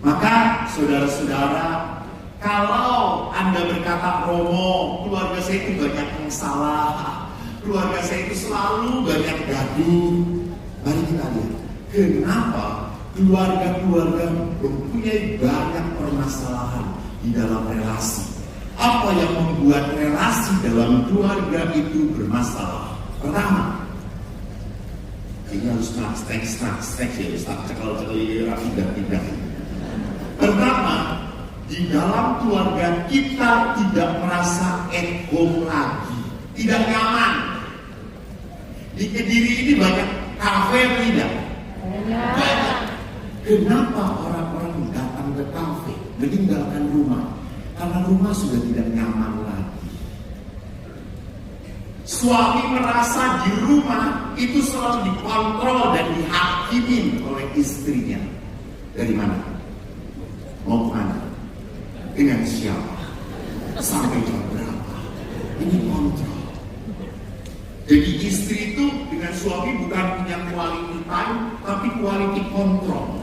Maka saudara-saudara, kalau Anda berkata, Romo, keluarga saya itu banyak yang salah, keluarga saya itu selalu banyak gaduh. Mari kita lihat, kenapa keluarga-keluarga mempunyai banyak permasalahan di dalam relasi. Apa yang membuat relasi dalam keluarga itu bermasalah? Pertama, ini harus strak ya, cekal-cekal tidak. Pertama, di dalam keluarga kita tidak merasa at home lagi, tidak nyaman. Di Kediri ini banyak kafe tidak? Banyak. Kenapa orang-orang datang ke kafe, meninggalkan rumah? Karena rumah sudah tidak nyaman lagi. Suami merasa di rumah itu selalu dikontrol dan dihakimin oleh istrinya. Dari mana? Mau kemana? Dengan siapa? Sampai jam berapa? Ini kontrol. Jadi istri itu dengan suami bukan punya quality time, tapi quality control.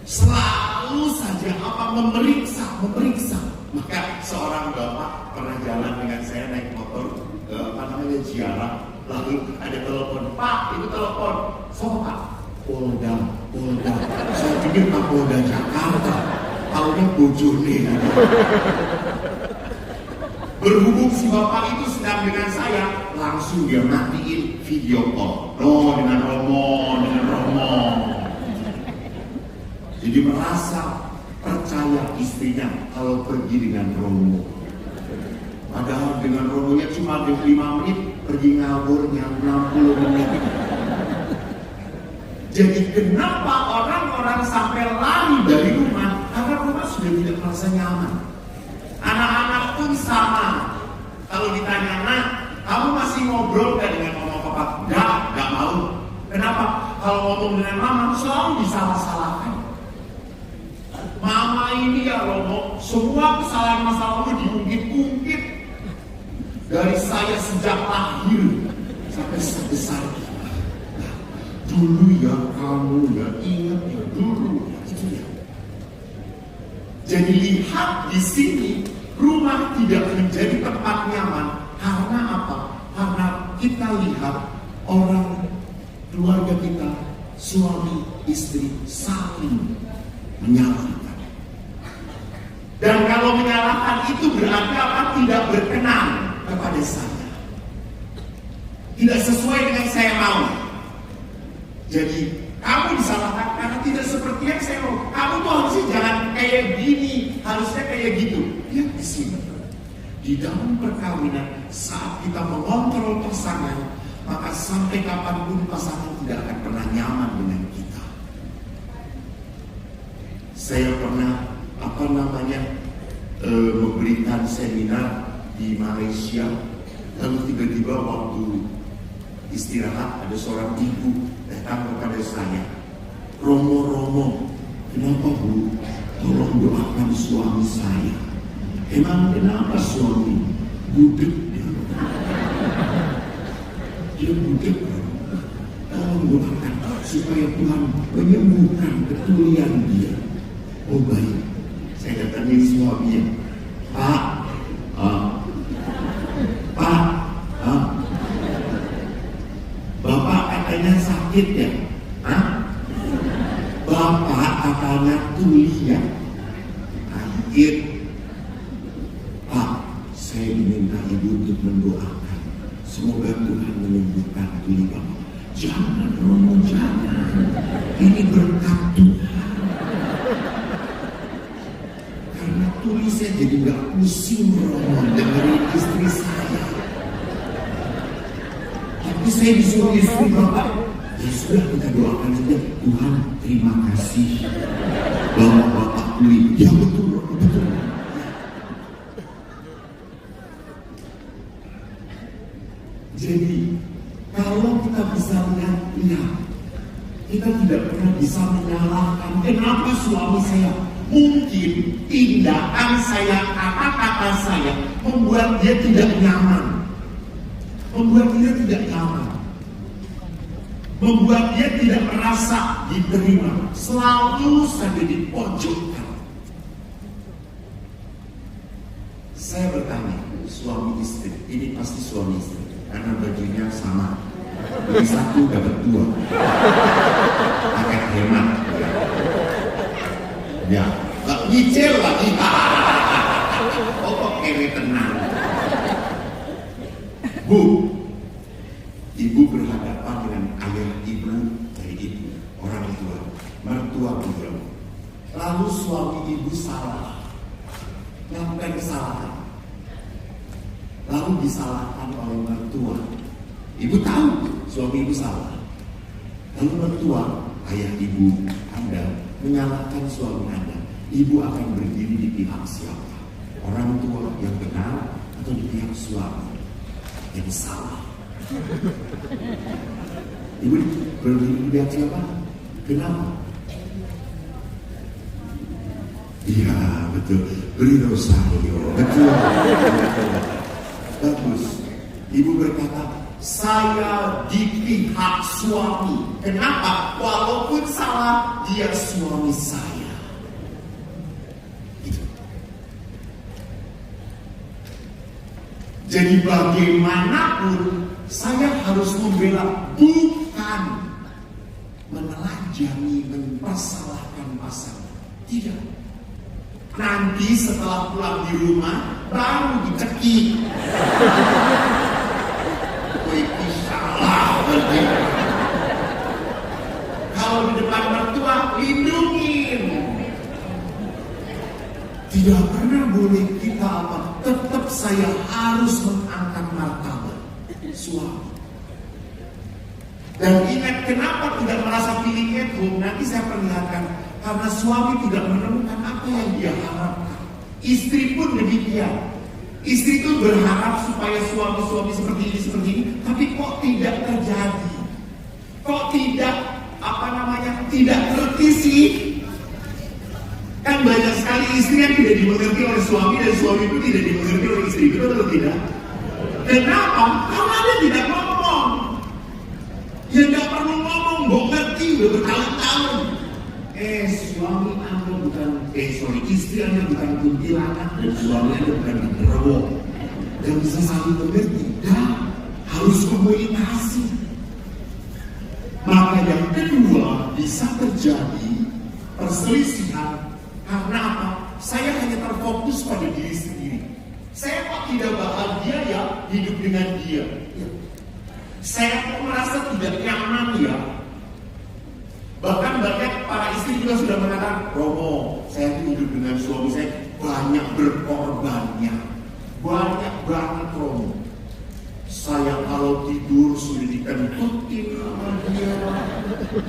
Selalu saja memeriksa. Maka seorang bapak pernah jalan dengan saya naik motor ke ziarah, lalu ada telepon, Pak, itu telepon, siapa Pak? Polda. Saya pikir Pak Polda Jakarta, taunya bojone. Berhubung si bapak itu sedang dengan saya, langsung dia matiin video call. Dengan Romo. Jadi merasa percaya istrinya kalau pergi dengan Romo. Padahal dengan Romonya cuma 5 menit, pergi ngaburnya 60 menit. Jadi kenapa orang-orang sampai lari dari rumah? Karena rumah sudah tidak merasa nyaman. Anak-anak pun sama. Kalau ditanya, Nak, kamu masih ngobrol gak dengan mama papa? Gak mau. Kenapa? Kalau ngomong dengan mama selalu disalah-salahkan. Mama ini ya Romo, semua kesalahan masa lalu diungkit-ungkit. Dari saya sejak lahir sampai sebesar ini. Dulu ya kamu ya ingat ya dulu itu ya. Jadi lihat di sini rumah tidak menjadi tempat nyaman karena apa? Karena kita lihat orang keluarga kita, suami istri saling menyalahkan. Dan kalau menyalahkan itu berarti apa? Tidak berkenan kepada saya. Tidak sesuai dengan saya mau. Jadi kamu disalahkan karena tidak seperti yang saya mau. Kamu tuh harusnya jangan kayak gini, harusnya kayak gitu. Lihat di sini. Di dalam perkawinan saat kita mengontrol pasangan, maka sampai kapanpun pasangan tidak akan pernah nyaman dengan kita. Saya pernah memberikan seminar di Malaysia, lalu tiba-tiba waktu istirahat ada seorang ibu datang kepada saya, Romo, kenapa Bu? Tolong doakan suami saya. Emang kenapa suami? Budek dia budek. Tolong doakan supaya Tuhan menyembuhkan ketulian dia. Oh baik, saya datangi suaminya. Pak, Bapak katanya sakit ya? Bapak katanya tuli ya? Sakit. Pak, saya diminta ibu untuk mendoakan. Semoga Tuhan menyembuhkan tuli Bapak. Jangan Romo, jangan. Ini berkat Tuhan. Karena tuli saya jadi gak pusing Romo dengerin istri saya. Tapi saya disuruh istri Bapak, ya sudah kita doakan saja. Tuhan terima kasih bahwa Bapak tuli. Ya betul. Jadi kalau kita bisa lihat, kita tidak pernah bisa menyalahkan kenapa suami saya. Mungkin tindakan saya, kata-kata saya membuat dia tidak nyaman. Membuat dia tidak merasa diterima. Selalu saja dipojokkan. Saya bertanya, suami istri, ini pasti suami istri, karena bajunya sama. Beli satu dapat 2. Pakai hemat. Ya, gak nyicil lagi. Oh, kere tenang. Bu, ibu berhadapan dengan ayah ibu dari ibu, orang tua, mertua ibu. Lalu suami ibu salah, melakukan kesalahan, lalu disalahkan oleh mertua. Ibu tahu suami ibu salah, lalu mertua, ayah ibu Anda menyalahkan suami Anda. Ibu akan berdiri di pihak siapa? Orang tua yang benar atau di pihak suami yang salah? Ibu berdiri di pihak siapa? Kenapa? Iya, betul. Beli Rosario. Betul. Bagus. Ibu berkata, saya di pihak suami. Kenapa? Walaupun salah, dia suami saya. Gitu. Jadi bagaimanapun saya harus membela, bukan menelanjangi, mempersalahkan pasangan. Tidak. Nanti setelah pulang di rumah baru dicekik. Wih, salah. Kalau di depan mertua, lindungin. Tidak pernah boleh kita apa. Tetap saya harus mengangkat martabat suami. Dan ingat kenapa tidak merasa feeling at home. Nanti saya perlihatkan. Karena suami tidak menemukan apa yang dia harapkan. Istri pun demikian. Istri itu berharap supaya suami-suami seperti ini, tapi kok tidak terjadi. Kok tidak, tidak ngerti sih. Kan banyak sekali istri yang tidak dimengerti oleh suami, dan suami itu tidak dimengerti oleh istri. Betul atau tidak? Kenapa? Karena dia tidak ngomong. Ya nggak perlu ngomong, gue ngerti udah bertahun-tahun. Suami Anda bukan, istri Anda bukan kuntilanak, dan suami Anda bukan genderuwo. Dan bisa saling mengerti, dan harus komunikasi. Maka yang kedua bisa terjadi perselisihan karena apa? Saya hanya terfokus pada diri sendiri. Saya kok tidak bahagia ya hidup dengan dia. Saya kok merasa tidak nyaman ya. Bahkan banyak para istri juga sudah mengatakan, Romo, saya hidup dengan suami saya banyak berkorbannya. Banyak banget, Romo. Saya kalau tidur sudah dikentutin sama dia.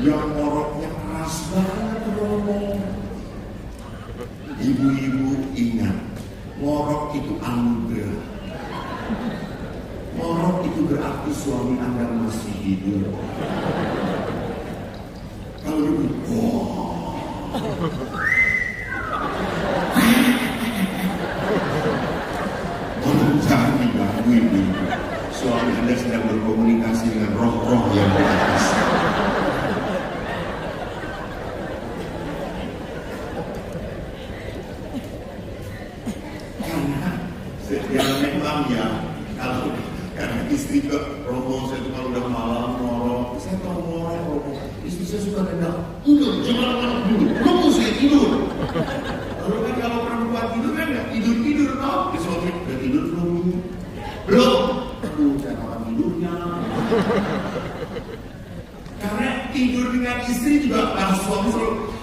Yang ngoroknya keras banget, Romo. Ibu-ibu ingat, ngorok itu anugerah. Ngorok itu berarti suami Anda masih hidup. Kalau dia tolong jangan diganggu ini. Suami Anda sedang berkomunikasi dengan roh-roh yang di atas. Karena memang ya, karena istri ke Romo, saya tuh kalau udah malam ngorok, saya tahu ngorok. Istri saya suka nendang, udah jangan malam dulu, Romo saya tidur. Lalu kan kalau perempuan tidur kan nggak tidur tau, suami udah tidur belum. Aduh, saya kapan tidurnya. Karena tidur dengan istri juga para suami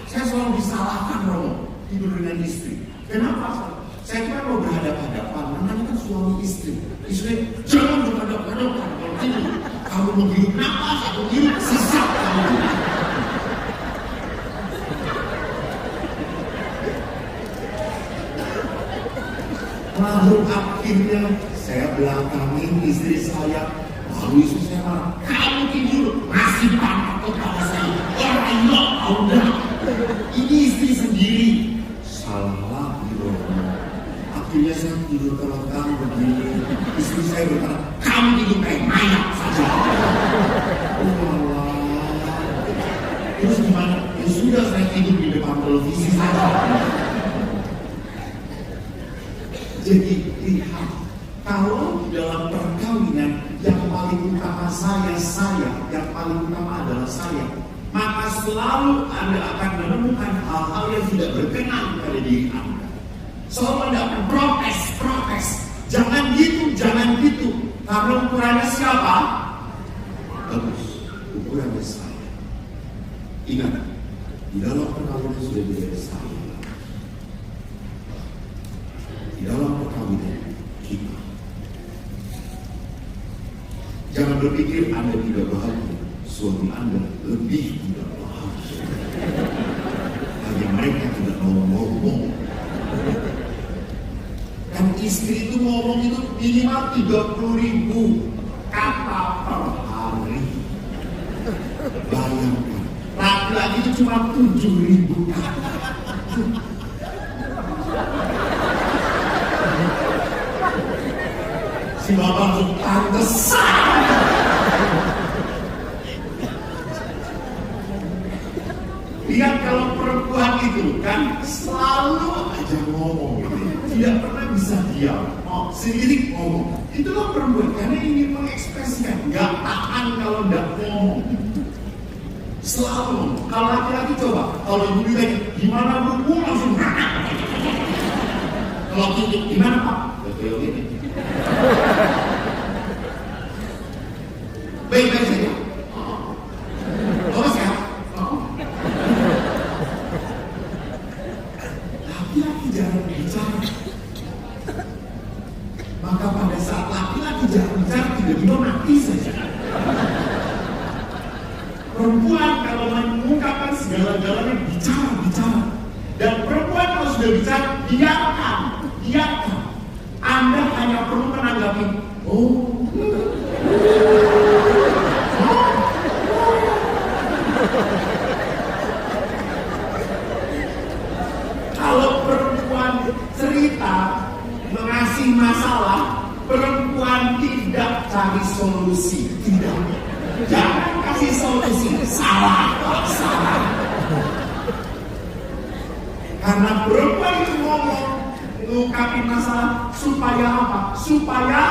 saya selalu disalahkan Romo, tidur dengan istri. Kenapa? Saya kira mau berhadapan-hadapan, namanya kan suami istri. Istri, jangan berhadapan-hadapan. Kalau tidur, kamu menghirup nafas, aku hirup sesat kamu. Lalu akhirnya saya belakangin istri saya. Lalu istri saya marah, kamu tidur masih panas kepala saya. Orang enggak. Ini istri sendiri. Salah gitu. Akhirnya saya tidur terlentang begini. Istri saya berkata, kamu tidur kayak mayat saja. Terus gimana? Ya sudah, saya tidur di depan televisi saja. Jadi lihat, kalau di dalam perkawinan yang paling utama yang paling utama adalah saya, maka selalu Anda akan menemukan hal-hal yang tidak berkenan pada diri Anda. Selalu Anda akan protes. Jangan gitu. Karena ukurannya siapa? Bagus, ukurannya saya. Ingat, di dalam perkawinan sudah menjadi saya. Di dalam perkawinan kita. Jangan berpikir Anda tidak bahagia, suami Anda lebih tidak bahagia. Hanya mereka tidak mau ngomong. Dan istri itu ngomong itu minimal 30.000 kata per hari. Bayangkan, laki-laki itu cuma 7.000 kata. Si bapak langsung pantesan. Lihat kalau perempuan itu kan selalu aja ngomong gitu. Tidak pernah bisa diam. Oh, sendiri ngomong. Itulah perempuan karena ingin mengekspresikan. Gak tahan kalau gak ngomong. Selalu. Kalau laki-laki coba. Kalau ibu bilang gimana bu, langsung. Kalau titik gimana pak? Kayak gini. Baik-baik saja. Oh sehat. Laki-laki jarang bicara. Maka pada saat laki-laki jarang bicara, tiba-tiba mati saja. Perempuan kalau mengungkapkan segala-galanya bicara. Dan perempuan kalau sudah bicara, biarkan. Anda hanya perlu menanggapi, Kalau perempuan cerita, mengasih masalah, perempuan tidak cari solusi. Tidak. Jangan kasih solusi. Salah. Karena perempuan itu ngomong, ngungkapin masalah, supaya apa? Supaya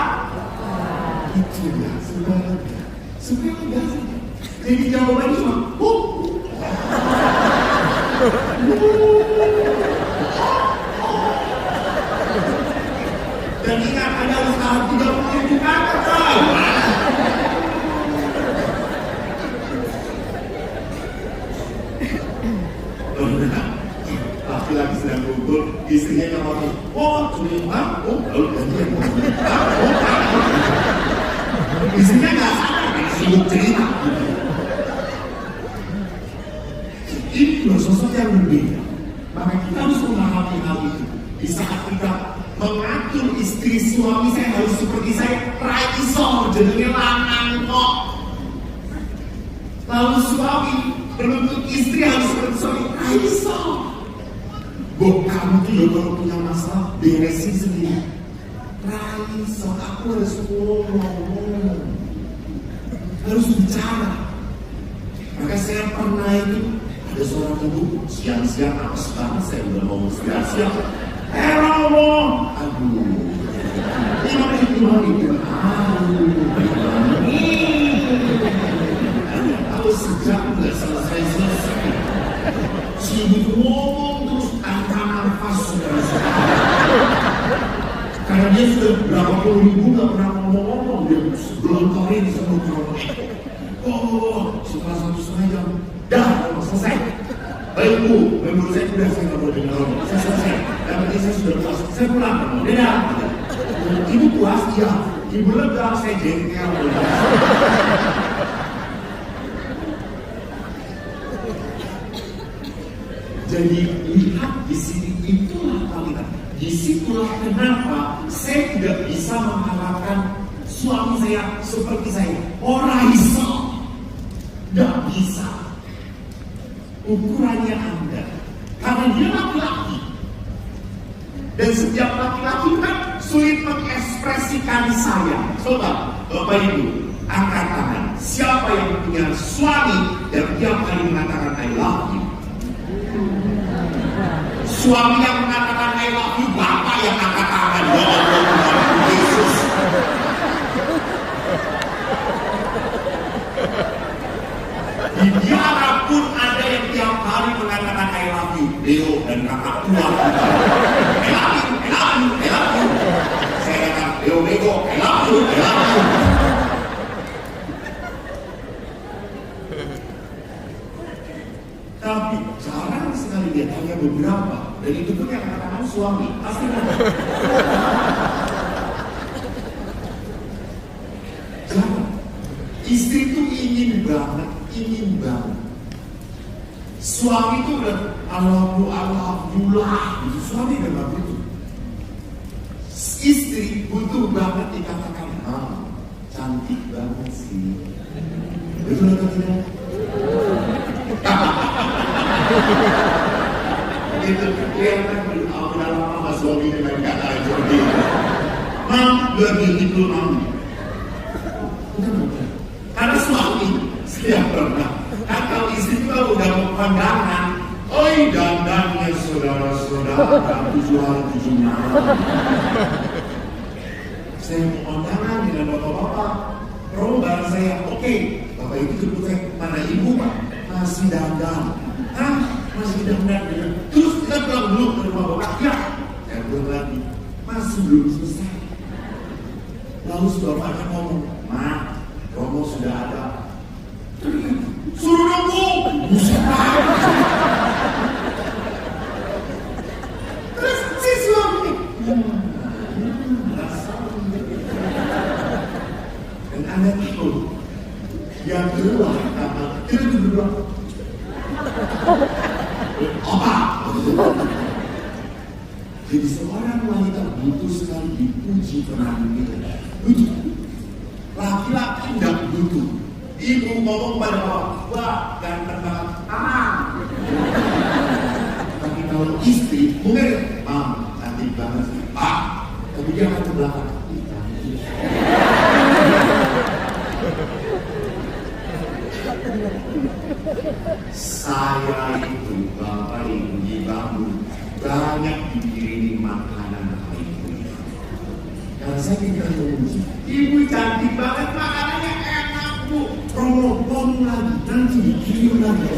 itu ya, supaya lega saja. Jadi jawabannya cuma, Dan ingat Anda harus tahan 30 ribu kata. Laki-laki sedang kumpul, istrinya ngomong, cerita, lalu gantian ngomong, istrinya nggak sadar, sibuk cerita. Ini dua sosok yang berbeda. Maka kita harus memahami hal itu. Di saat kita mengatur istri suami saya harus seperti saya, raiso, jadinya lanang kok. Lalu suami menuntut istri harus seperti suami, raiso. Kamu tuh ya kalau punya masalah beresin sendiri. Raiso, aku harus ngomong, harus bicara. Maka saya pernah itu ada seorang ibu siang-siang apes banget, saya udah ngomong siang-siang. Ngomong, aduh, itu, aku sejak udah selesai. Si ibu ngomong terus tanpa nafas karena dia sudah berapa puluh ribu gak pernah ngomong, dia gelontorin semua ngomong. Setelah 1,5 jam, dah selesai. Baik bu, menurut saya sudah saya nggak boleh dengar ngomong. Saya selesai. Dan berarti saya sudah puas. Saya pulang. Dadah. Ibu puas, iya. Ibu lega, saya jengkel. Jadi lihat di sini itulah kualitas. Disitulah kenapa saya tidak bisa mengharapkan suami saya seperti saya. Orang iso, tidak bisa. Ukurannya Anda, karena dia laki-laki. Dan setiap laki-laki kan sulit mengekspresikan sayang. Coba Bapak Ibu angkat tangan. Siapa yang punya suami yang tiap kali mengatakan I love you? Suami yang mengatakan I love you, bapak yang angkat tangan. Ya Allah, Yesus. Di biara pun ada yang tiap hari mengatakan I love you. Leo dan kakak tua kita. I love you. Saya kata, Leo bego, I love you. Tapi jarang sekali dia hanya beberapa. Dan itu pun yang katakan suami. Pasti ngomong. Jangan. Istri itu ingin banget. Suami itu udah alhamdulillah gitu. Suami memang begitu. Istri butuh banget dikatakan cantik banget sih. Betul atau tidak? Itu kelihatan udah lama suami dengan kata seperti itu. Mam, lebih itu mam. Karena suami saya pernah. Kan kalau istri itu kalau udah mau pandangan, oi dandannya saudara-saudara 7 hari 7 malam. Saya mau pandangan dengan bapak-bapak. Romo bareng saya, oke. Bapak itu jemput saya, mana ibu pak? Masih dandan. Hah? Masih dandan. Terus kita pulang dulu ke rumah bapak. Ya. Saya bilang lagi, masih belum selesai. Lalu bapaknya ngomong, Ma, Romo sudah ada. Suruh dong bu. Buset banget. Terus si suami. Dan Anda tahu, yang kedua, kita berdua. Apa? Jadi seorang wanita butuh sekali dipuji pernah begitu. Butuh. Laki-laki tidak butuh. Ibu ngomong pada bapak, wah ganteng banget, aman. Tapi kalau istri, mungkin, Mam, cantik banget sih, Pak. Tapi dia akan ke belakang. Saya itu, Bapak Ibu dibangun, banyak dikirimi makanan hari ini. Kalau saya minta memuji, ibu cantik banget, makanannya enak bu. Romo lagi, nanti dikirim lagi.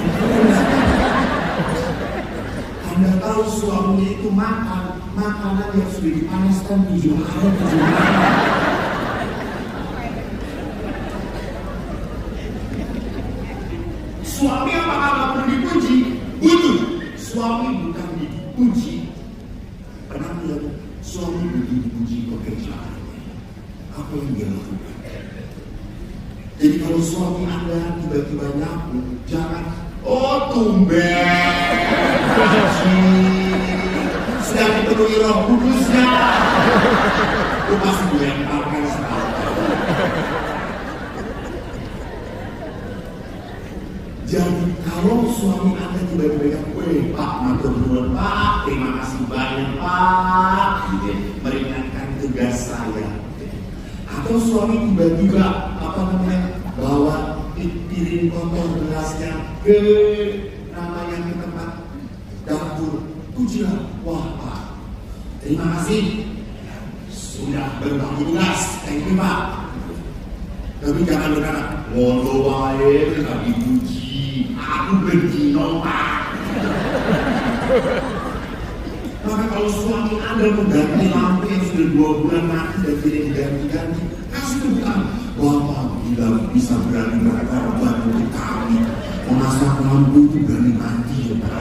Anda tahu suami itu makan makanan yang sudah dipanaskan 7 hari 7 malam. Suami apakah nggak perlu dipuji? Butuh. Suami bukan dipuji. Pernah lihat suami butuh dipuji pekerjaannya. Apa yang dia lakukan? Jadi kalau suami Anda tiba-tiba nyapu, jangan, oh tumben, sedang dipenuhi Roh Kudusnya. Itu pasti dilemparkan sekali. Jadi kalau suami Anda tiba-tiba, Pak, matur nuwun Pak, terima kasih banyak Pak, gitu, meringankan tugas saya. Atau suami tiba-tiba bawa piring kotor gelasnya ke namanya ke tempat dapur, pujilah, wah Pak, terima kasih sudah berbagi tugas, thank you Pak. Tapi jangan berkata, ngono wae nggak dipuji, aku berdino Pak. Maka kalau suami Anda mengganti lampu yang sudah 2 bulan mati dan tidak diganti-ganti, kasih teguran. Bapak bila bisa berani berkorban untuk kami, memasak lampu itu berani mati ya Pak.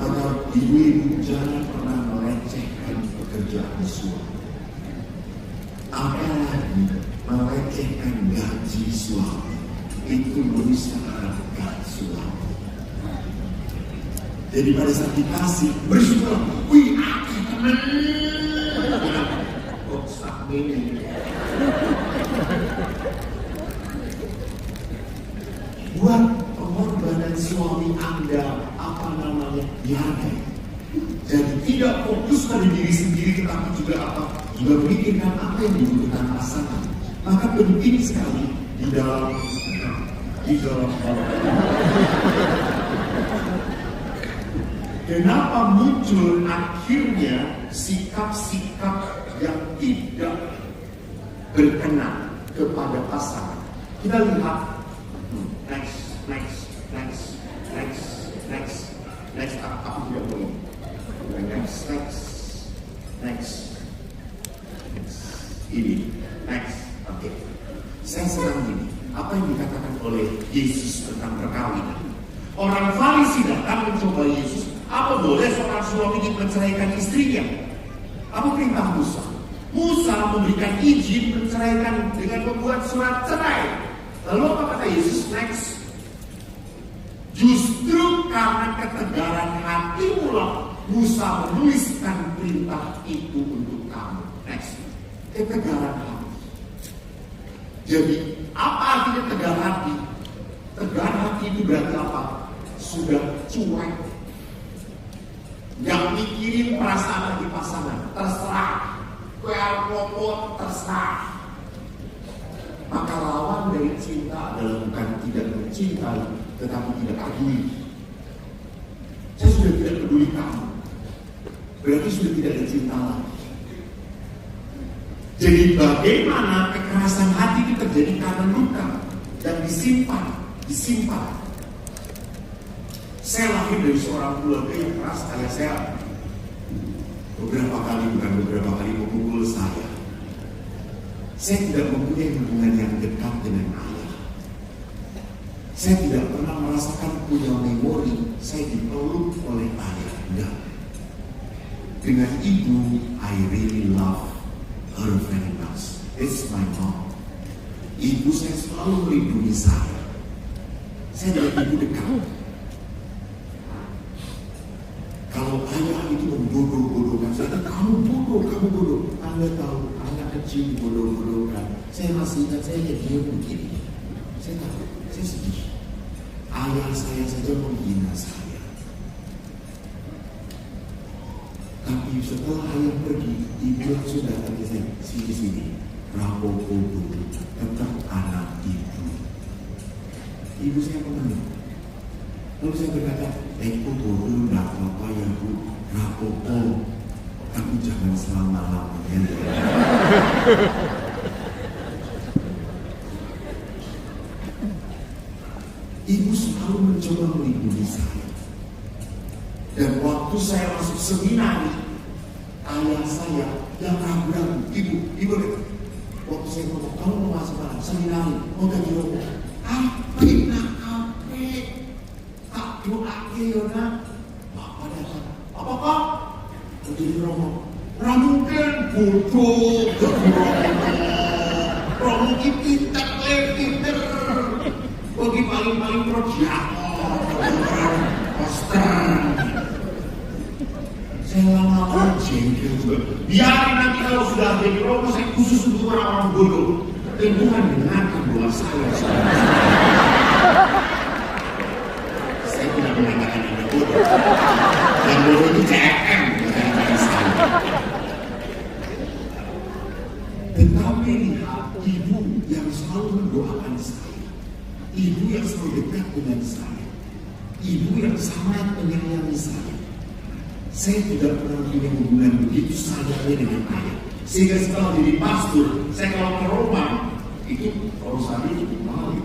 Maka ibu-ibu jangan pernah melecehkan pekerjaan suami. Apalagi melecehkan gaji suami, itu merusak harkat suami. Jadi pada saat dikasih, bersyukur, wih aku temen. Kok sak ini. Buat pengorbanan suami Anda, dihargai. Jadi tidak fokus pada diri sendiri, tetapi juga juga memikirkan apa yang dibutuhkan pasangan. Maka penting sekali di dalam kenapa muncul akhirnya sikap-sikap yang tidak berkenan kepada pasangan. Kita lihat next aku tidak boleh. Next. Ini oke. Saya senang ini. Apa yang dikatakan oleh Yesus tentang perkawinan? Orang Farisi datang mencoba Yesus. Apa boleh seorang suami menceraikan istrinya? Apa perintah Musa? Musa memberikan izin menceraikan dengan membuat surat cerai. Lalu apa kata Yesus? Next. Justru karena ketegaran hatimu lah Musa menuliskan perintah itu untuk kamu. Next. Ketegaran hati. Jadi apa artinya tegar hati? Tegar hati itu berarti apa? Sudah cuek. Nggak mikirin perasaan hati pasangan, terserah. Kuat terserah. Maka lawan dari cinta adalah bukan tidak mencintai, tetapi tidak peduli. Saya sudah tidak peduli kamu, berarti sudah tidak ada cinta lagi. Jadi bagaimana kekerasan hati itu terjadi karena luka dan disimpan. Saya lahir dari seorang keluarga yang keras. Ayah saya beberapa kali memukul saya. Saya tidak mempunyai hubungan yang dekat dengan ayah. Saya tidak pernah merasakan punya memori saya dipeluk oleh ayah. Enggak. Dengan ibu, I really love her very much. It's my mom. Ibu saya selalu melindungi saya. Saya dengan ibu dekat. Kalau ayah itu membodoh-bodohkan saya, kamu bodoh. Anda tahu, anak kecil bodoh-bodohkan. Saya masih ingat, saya dia begini. Saya tahu, saya sedih. Ayah saya saja menghina saya. Tapi setelah ayah pergi, ibu langsung datang ke saya. Sini. Rapopo dulu, tetap anak ibu. Ibu saya mengenal. Lalu saya berkata, aku bodoh, gak apa-apa ya bu, rapopo, tapi jangan selama-lamanya. Ibu selalu mencoba melindungi saya. Dan waktu saya masuk seminari, ayah saya yang ragu-ragu, ibu, waktu saya ngomong, kamu mau masuk mana? Seminari, mau ganti rokok. Doa Yona, Bapak datang. Apa kok? Jadi Romo. Ramukan bodoh. Romo kita pinter. Bagi paling projator. Poster. Saya lama-lama jengkel juga. Biarin nanti kalau sudah jadi Romo, saya khusus untuk orang-orang bodoh. Tuhan dengarkan doa saya. Mengatakan Anda bodoh. Dan bodoh itu CFM, bukan saya. Tetapi lihat ibu yang selalu mendoakan saya, ibu yang selalu dekat dengan saya, ibu yang sangat menyayangi saya. Saya tidak pernah punya hubungan begitu sayangnya dengan ayah. Sehingga setelah jadi pastor, saya kalau ke Roma, itu Rosari itu mahal.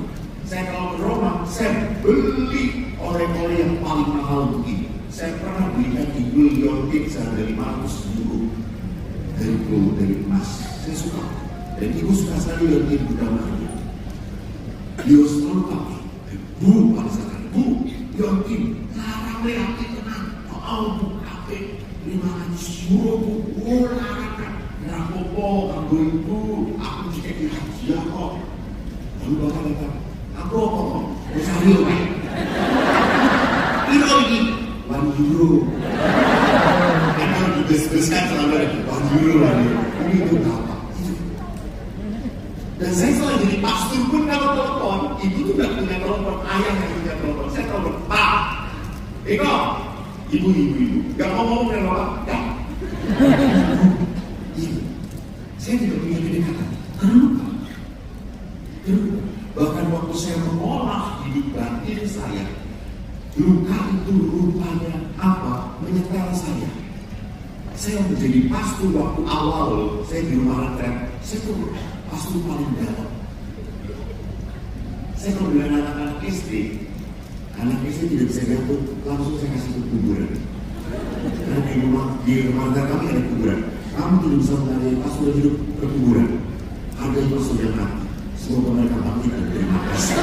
Saya kalau ke Roma, saya beli oleh-oleh yang paling mahal begini. Saya pernah belikan di New Pizza dari 500 euro dari emas. Saya suka. Dan ibu suka sekali Yonkin budamanya. Dia selalu pakai. Bu, pada saat itu, Bu, Yonkin, larang reaktif tenang. Mau buka 500 euro, Bu. Oh, larang. Rapopo, kamu itu, aku juga dihadiah kok. Lalu bapak datang, aku apa kok? Rosario, kan? Ini 1 euro. Karena dibesarkan selalu ada 1 euro. Ini itu berapa? Dan saya selalu jadi pastor pun kalau telepon, ibu tuh gak punya telepon, ayah yang punya telepon. Saya telepon, Pak, Eko, ibu, gak ngomong dengan bapak, gak. Ibu, saya tidak punya kedekatan. Kenapa? Bahkan waktu saya mengolah hidup batin saya, luka itu rupanya apa? Menyetel saya. Saya menjadi pastor waktu awal, saya di rumah retret, saya tuh pastor paling dalam. Saya kalau dengan anak-anak SD, anak SD tidak bisa gantung, langsung saya kasih ke kuburan. Karena di rumah kami ada kuburan. Kamu tidak bisa mengalir pastor hidup ke kuburan. Ada yang pastor yang mati. Semoga mereka bangkit dan terima kasih.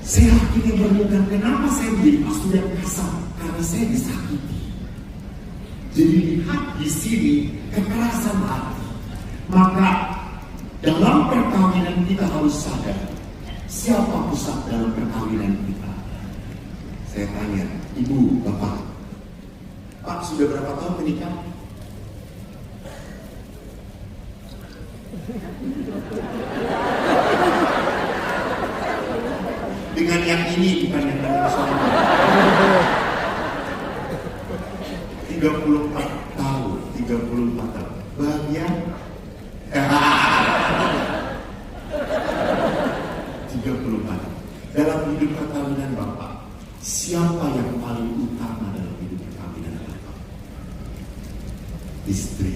Saya akhirnya menemukan kenapa saya menjadi pastor yang kasar, karena saya disakiti. Jadi lihat di sini kekerasan hati. Maka dalam perkawinan kita harus sadar siapa pusat dalam perkawinan kita. Saya tanya, ibu, bapak, Pak sudah berapa tahun menikah? dengan yang ini, bukan yang sono. 34 tahun. Bahagia? 34. Dalam hidup perkawinan Bapak, siapa yang paling utama dalam hidup perkawinan Bapak? Istri.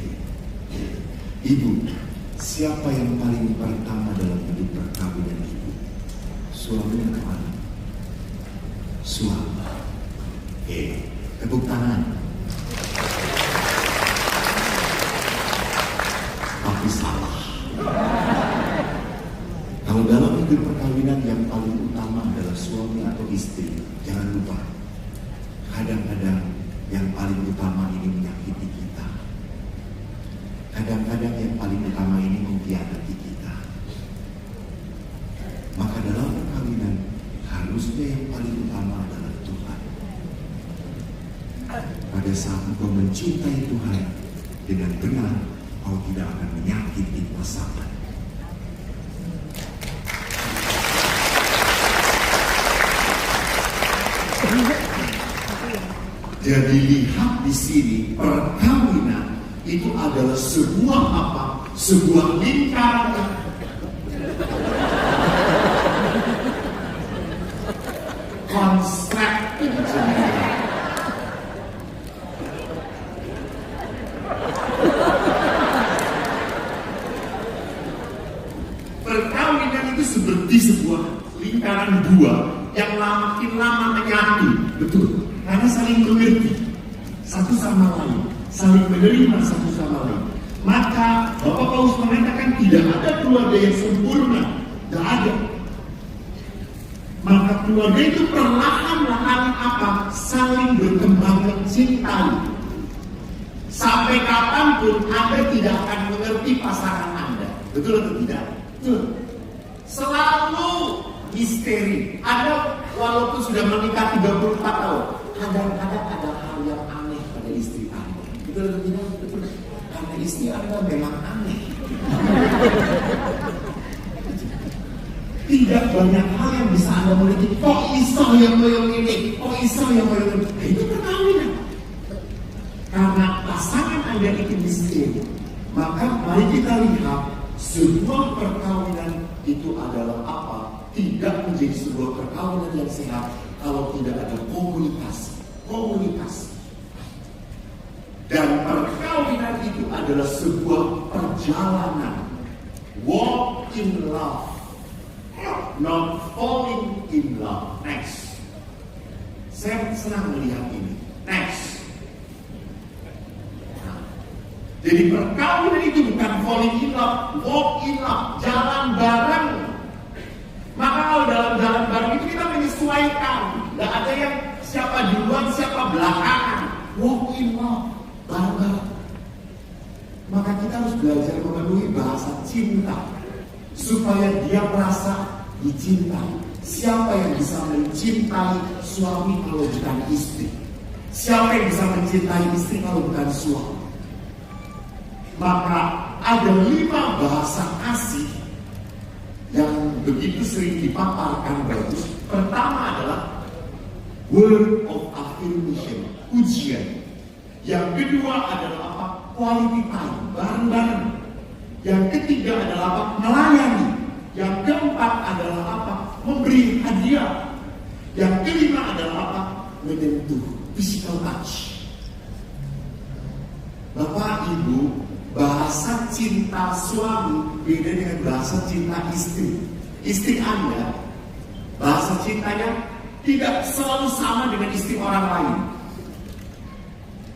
Ibu, siapa yang paling pertama dalam hidup perkawinan ibu? Suami atau anak? Suami. Tepuk tangan. Tapi salah. Kalau dalam hidup perkawinan yang paling utama adalah suami atau istri, jangan lupa, kadang-kadang yang paling utama ini menyakiti kita. Kadang-kadang yang paling utama ini mengkhianati kita. Maka dalam perkawinan harusnya yang paling utama adalah Tuhan. Pada saat engkau mencintai Tuhan dengan benar, kau tidak akan menyakiti pasangan. Jadi lihat di sini, perkawinan itu adalah sebuah apa? Sebuah lingkaran. Konsep perkawinan itu seperti sebuah lingkaran dua yang makin lama menyatu, betul? Karena saling mengerti satu sama lain, saling menerima satu sama lain. Maka Bapak Paulus mengatakan tidak ada keluarga yang sempurna, tidak ada. Maka keluarga itu perlahan-lahan apa? Saling berkembang mencintai. Sampai kapanpun Anda tidak akan mengerti pasangan Anda. Betul atau tidak? Betul. Selalu misteri. Anda walaupun sudah menikah 34 tahun, kadang-kadang ada hal yang aneh pada istri Anda. Betul atau tidak? Betul. Karena istri Anda memang aneh. Tidak banyak hal yang bisa Anda mengerti. Kok iso yang moyong ini? Kok iso yang moyong ini? Itu perkawinan. Karena pasangan Anda itu misteri. Maka mari kita lihat sebuah perkawinan itu adalah apa? Tidak menjadi sebuah perkawinan yang sehat kalau tidak ada komunikasi. Dan perkawinan itu adalah sebuah perjalanan, walk in love, not falling in love. Next. Saya senang melihat ini. Next. Jadi perkawinan itu bukan falling in love, walk in love, jalan bareng. Maka kalau dalam jalan bareng itu kita menyesuaikan. Tidak ada yang siapa duluan, siapa belakangan. Walk in love, bareng-bareng. Maka kita harus belajar memenuhi bahasa cinta supaya dia merasa dicintai. Siapa yang bisa mencintai suami kalau bukan istri? Siapa yang bisa mencintai istri kalau bukan suami? Maka ada 5 bahasa kasih yang begitu sering dipaparkan bagus. Pertama adalah word of affirmation, pujian. Yang kedua adalah apa? Quality time, bareng-bareng. Yang ketiga adalah apa? Melayani. Yang keempat adalah apa? Memberi hadiah. Yang kelima adalah apa? Menyentuh, physical touch. Bapak, Ibu, bahasa cinta suami beda dengan bahasa cinta istri. Istri Anda, bahasa cintanya tidak selalu sama dengan istri orang lain.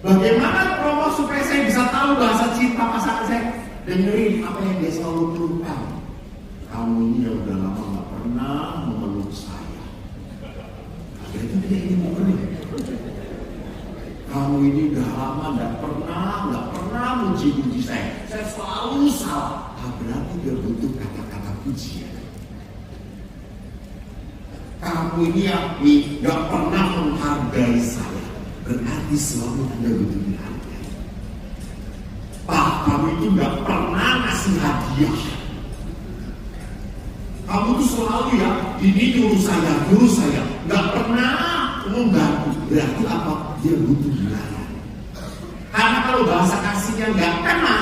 Bagaimana promo supaya saya bisa tahu bahasa cinta pasangan saya? Dengerin apa yang dia selalu keluhkan. Kamu ini udah lama gak pernah memeluk saya. Itu tidak ingin memeluk. Kamu ini udah lama gak pernah muji-muji saya. Saya selalu salah. Berarti dia butuh kata-kata pujian. Kamu ini gak pernah menghargai saya. Berarti suami Anda butuh dihargai. Pak, kamu itu gak pernah ngasih hadiah. Kamu tuh selalu ya, ini nyuruh saya, nggak pernah membantu. Berarti apa? Dia butuh dilayani. Karena kalau bahasa kasihnya nggak kena,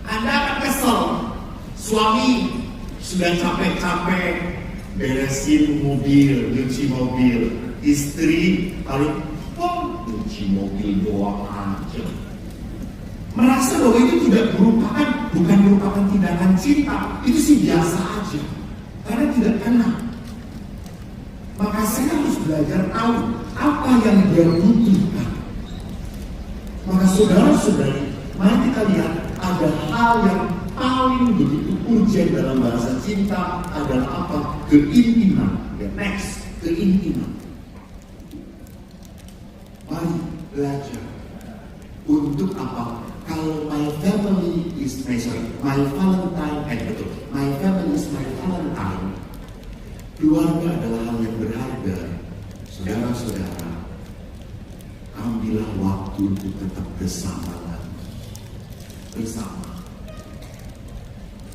Anda akan kesel. Suami sudah capek-capek beresin mobil, nyuci mobil. Istri paling nyuci mobil doang aja. Merasa bahwa itu bukan merupakan tindakan cinta, itu sih biasa aja, karena tidak kena. Maka saya harus belajar tahu apa yang dia butuhkan. Maka saudara-saudari, mari kita lihat ada hal yang paling begitu urgent dalam bahasa cinta adalah apa? Keintiman. Next, keintiman. Mari belajar untuk apa? Kalau my family is my family is my Valentine. Keluarga adalah hal yang berharga. Saudara-saudara, ambillah waktu untuk tetap bersama lagi. Bersama.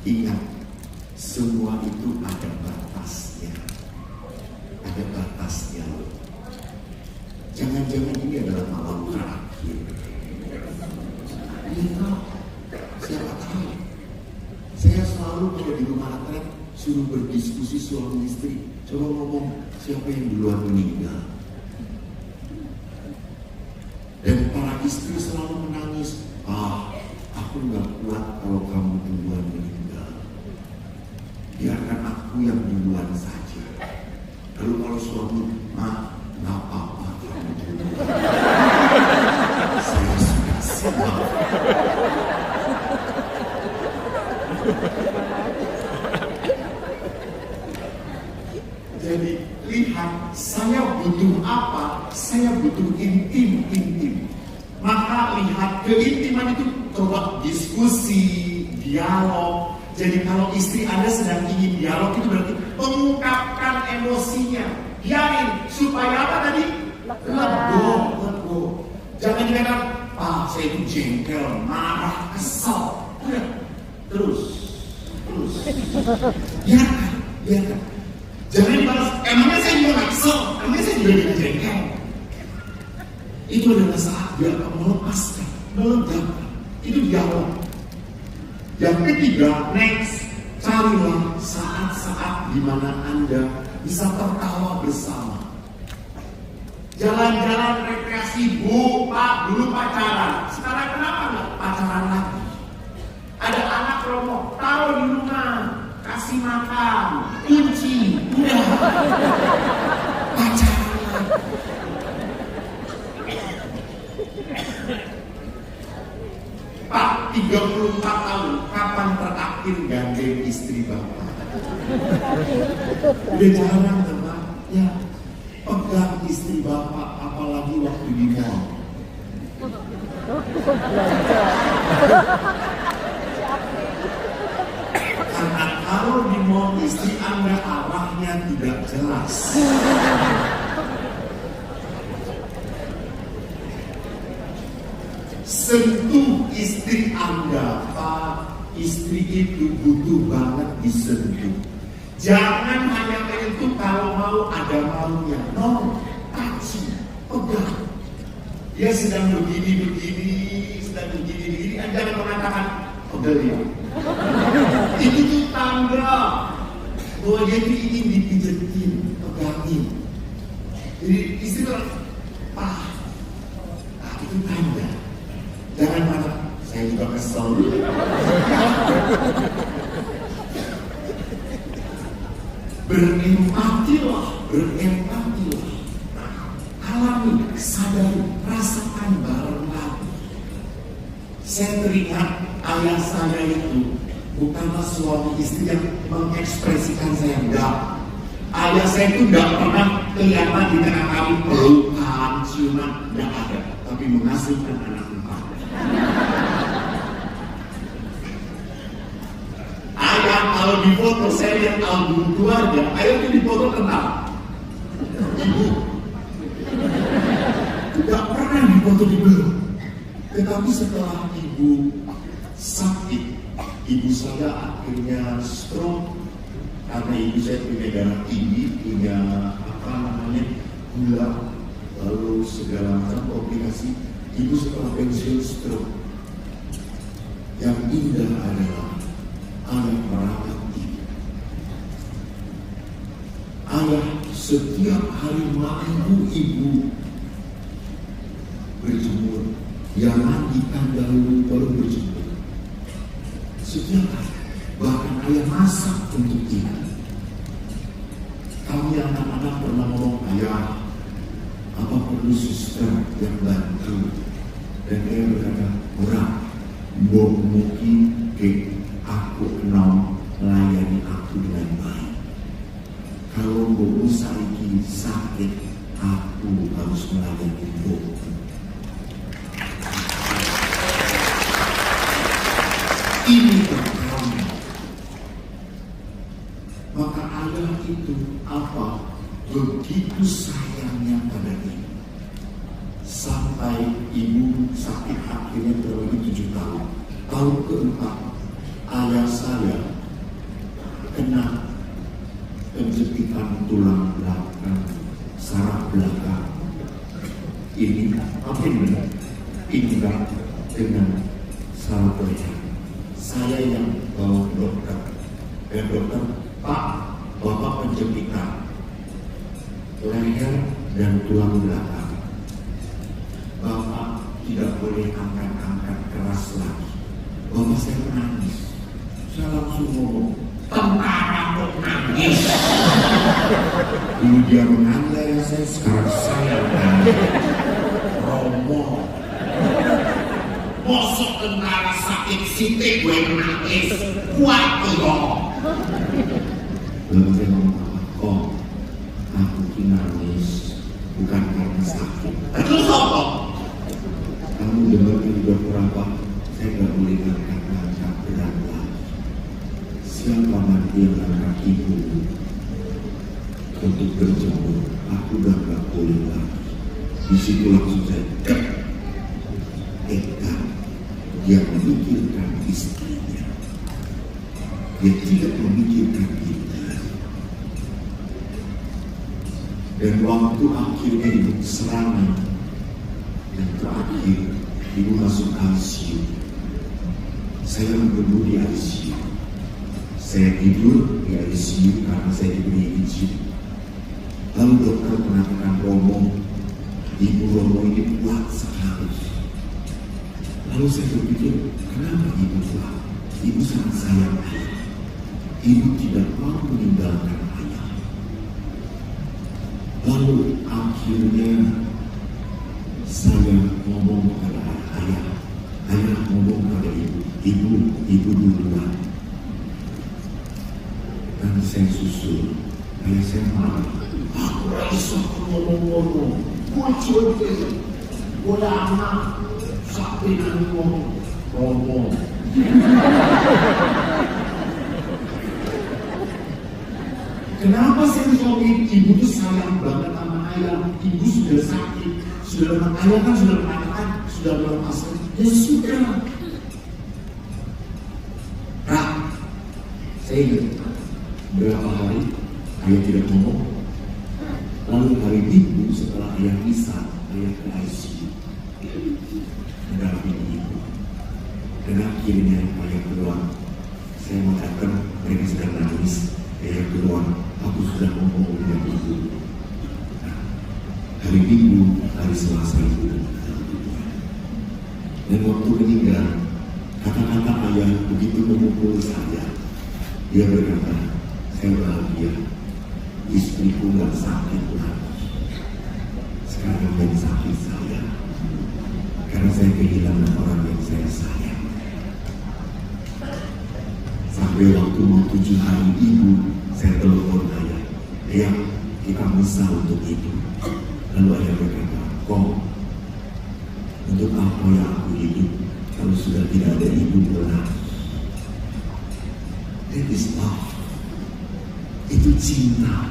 Ingat, semua itu ada batasnya. Ada batasnya. Jangan-jangan ini adalah malam terakhir. Siapa tahu. Saya selalu kalau di rumah retret suruh berdiskusi suami istri. Coba ngomong siapa yang duluan meninggal. Dan para istri selalu menangis. Aku nggak kuat kalau kamu duluan meninggal. Biarkan aku yang duluan saja. Lalu kalau suami, nggak apa-apa kamu duluan. Saya sudah siap. Jadi lihat, saya butuh apa? Saya butuh intim. Maka lihat keintiman itu, coba diskusi, dialog. Jadi kalau istri Anda sedang ingin dialog, itu berarti mengungkapkan emosinya. Biarin supaya apa tadi? Lego. Jangan dikatakan, saya itu jengkel, marah, kesal. Udah, terus. Biarkan. Jangan dibalas, emangnya saya juga gak kesel, emangnya saya juga tidak jengkel. Itu adalah saat dia akan melepaskan, melegakan. Itu dialog. Yang ketiga, next, carilah saat-saat di mana Anda bisa tertawa bersama. Jalan-jalan rekreasi, Bu, Pak, dulu pacaran. Sekarang kenapa nggak pacaran lagi? Ada anak romo, taruh di rumah, kasih makan, kunci, udah. Pacaran lagi. Pak, 34 tahun, kapan terakhir gandeng istri Bapak? Udah jarang, teman. Ya, pegang istri Bapak, apalagi waktu di mall. Karena kalau di mall istri Anda arahnya tidak jelas. Sentuh istri Anda, Pak. Istri itu butuh banget disentuh. Jangan hanya menyentuh kalau mau ada maunya. No, touch, pegang. Dia sedang begini, Anda jangan mengatakan, pegang dia. Itu tuh tanda bahwa dia itu ingin dipijetin, pegangin. Jadi istri itu, Pak, itu tanda. Jangan marah, saya juga kesel. Berempatilah. Alami, sadari, rasakan bareng lagi. Saya teringat ayah saya itu bukanlah suami istri yang mengekspresikan saya, enggak. Ayah saya itu enggak pernah kelihatan di tengah kami pelukan, ciuman, enggak ada. Tapi menghasilkan anak 4. Ayah kalau di foto, saya lihat album keluarga, ayah itu di foto kenal ibu. Tidak pernah di foto di belum. Tetapi setelah ibu sakit, ibu saya akhirnya stroke, Karena ibu saya punya darah tinggi, punya gula, lalu segala macam komplikasi. Ibu setelah pensiun stroke. Yang indah adalah ayah merawat ibu. Ayah setiap hari mandu ibu berjemur, yang mandikan dahulu baru berjemur. Setiap hari, bahkan ayah masak untuk ibu. Kami anak-anak pernah ngomong, ayah, apa perlu suster yang bantu? Dan ayah berkata, orang mbok mugi ke aku kenal melayani aku dengan baik. Kalau mbokmu saiki sakit, aku harus melayani mbokmu. Ini pertama. Maka ayah itu apa? Begitu sayangnya pada ibu. Sampai ibu sakit akhirnya kurang lebih 7 tahun. Tahun keempat, ayah saya kena penjepitian tulang belakang, saraf belakang. Ini apa ini? Indra dengan saraf leher. Saya yang bawa ke dokter. Dan dokter, Pak, Bapak penjepitian leher dan tulang belakang. Bapak tidak boleh angkat-angkat keras lagi. Bapak saya menangis. Saya langsung ngomong, tentara kok nangis. Dulu dia menganiaya saya, sekarang saya menangis. Romo, bosok tentara sakit sitik gue menangis. Kuat loh. Lalu saya ngomong, kok aku nangis bukan karena sakit. Terus apa? Kamu dengar di dokter apa? Saya gak boleh angkat berat lagi. Siapa nanti yang angkat ibu untuk berjemur? Aku udah gak boleh lagi. Di situ langsung saya dia memikirkan istrinya. Dia tidak memikirkan dirinya. Dan waktu akhirnya ibu serangan dan terakhir ibu masuk ICU. Saya menunggu di ICU. Saya tidur di ICU karena saya diberi izin. Lalu dokter mengatakan, Romo, ibu Romo ini kuat sekali. Lalu saya berpikir, kenapa ibu kuat? Ibu sangat sayang ayah. Ibu tidak mau meninggalkan ayah. Lalu akhirnya saya ngomong kepada ayah. Ayah ngomong kepada ibu duluan. Dan saya susul. Ayah saya marah. Aku rasa ngomong-ngomong. Gue cuci. Gue anak. Sampai nanti ngomong. Romo. Kenapa saya ngomongin ibu itu sayang banget sama ayah? Ibu sudah sakit. Ayah kan sudah mengatakan, sudah melepaskan. Ya sudah. Saya ingat berapa hari ayah tidak ngomong. Lalu hari Minggu setelah ayah bisa, ayah ke ICU. Mendampingi ibu. Dan akhirnya ayah keluar. Saya mengatakan mereka sedang nangis. Ayah keluar. Aku sudah ngomong dengan ibu. Hari Minggu, hari Selasa itu. Dan waktu meninggal, kata-kata ayah begitu memukul saya. Dia berkata, saya bahagia. Istriku gak sakit lagi. Sekarang yang sakit saya. Karena saya kehilangan orang yang saya sayang. Sampai waktu mau 7 hari ibu, saya telepon ayah. Ayah, kita misah untuk ibu. Lalu ayah berkata, kok untuk apa ya aku hidup kalau sudah tidak ada ibu lagi? That is love. Itu cinta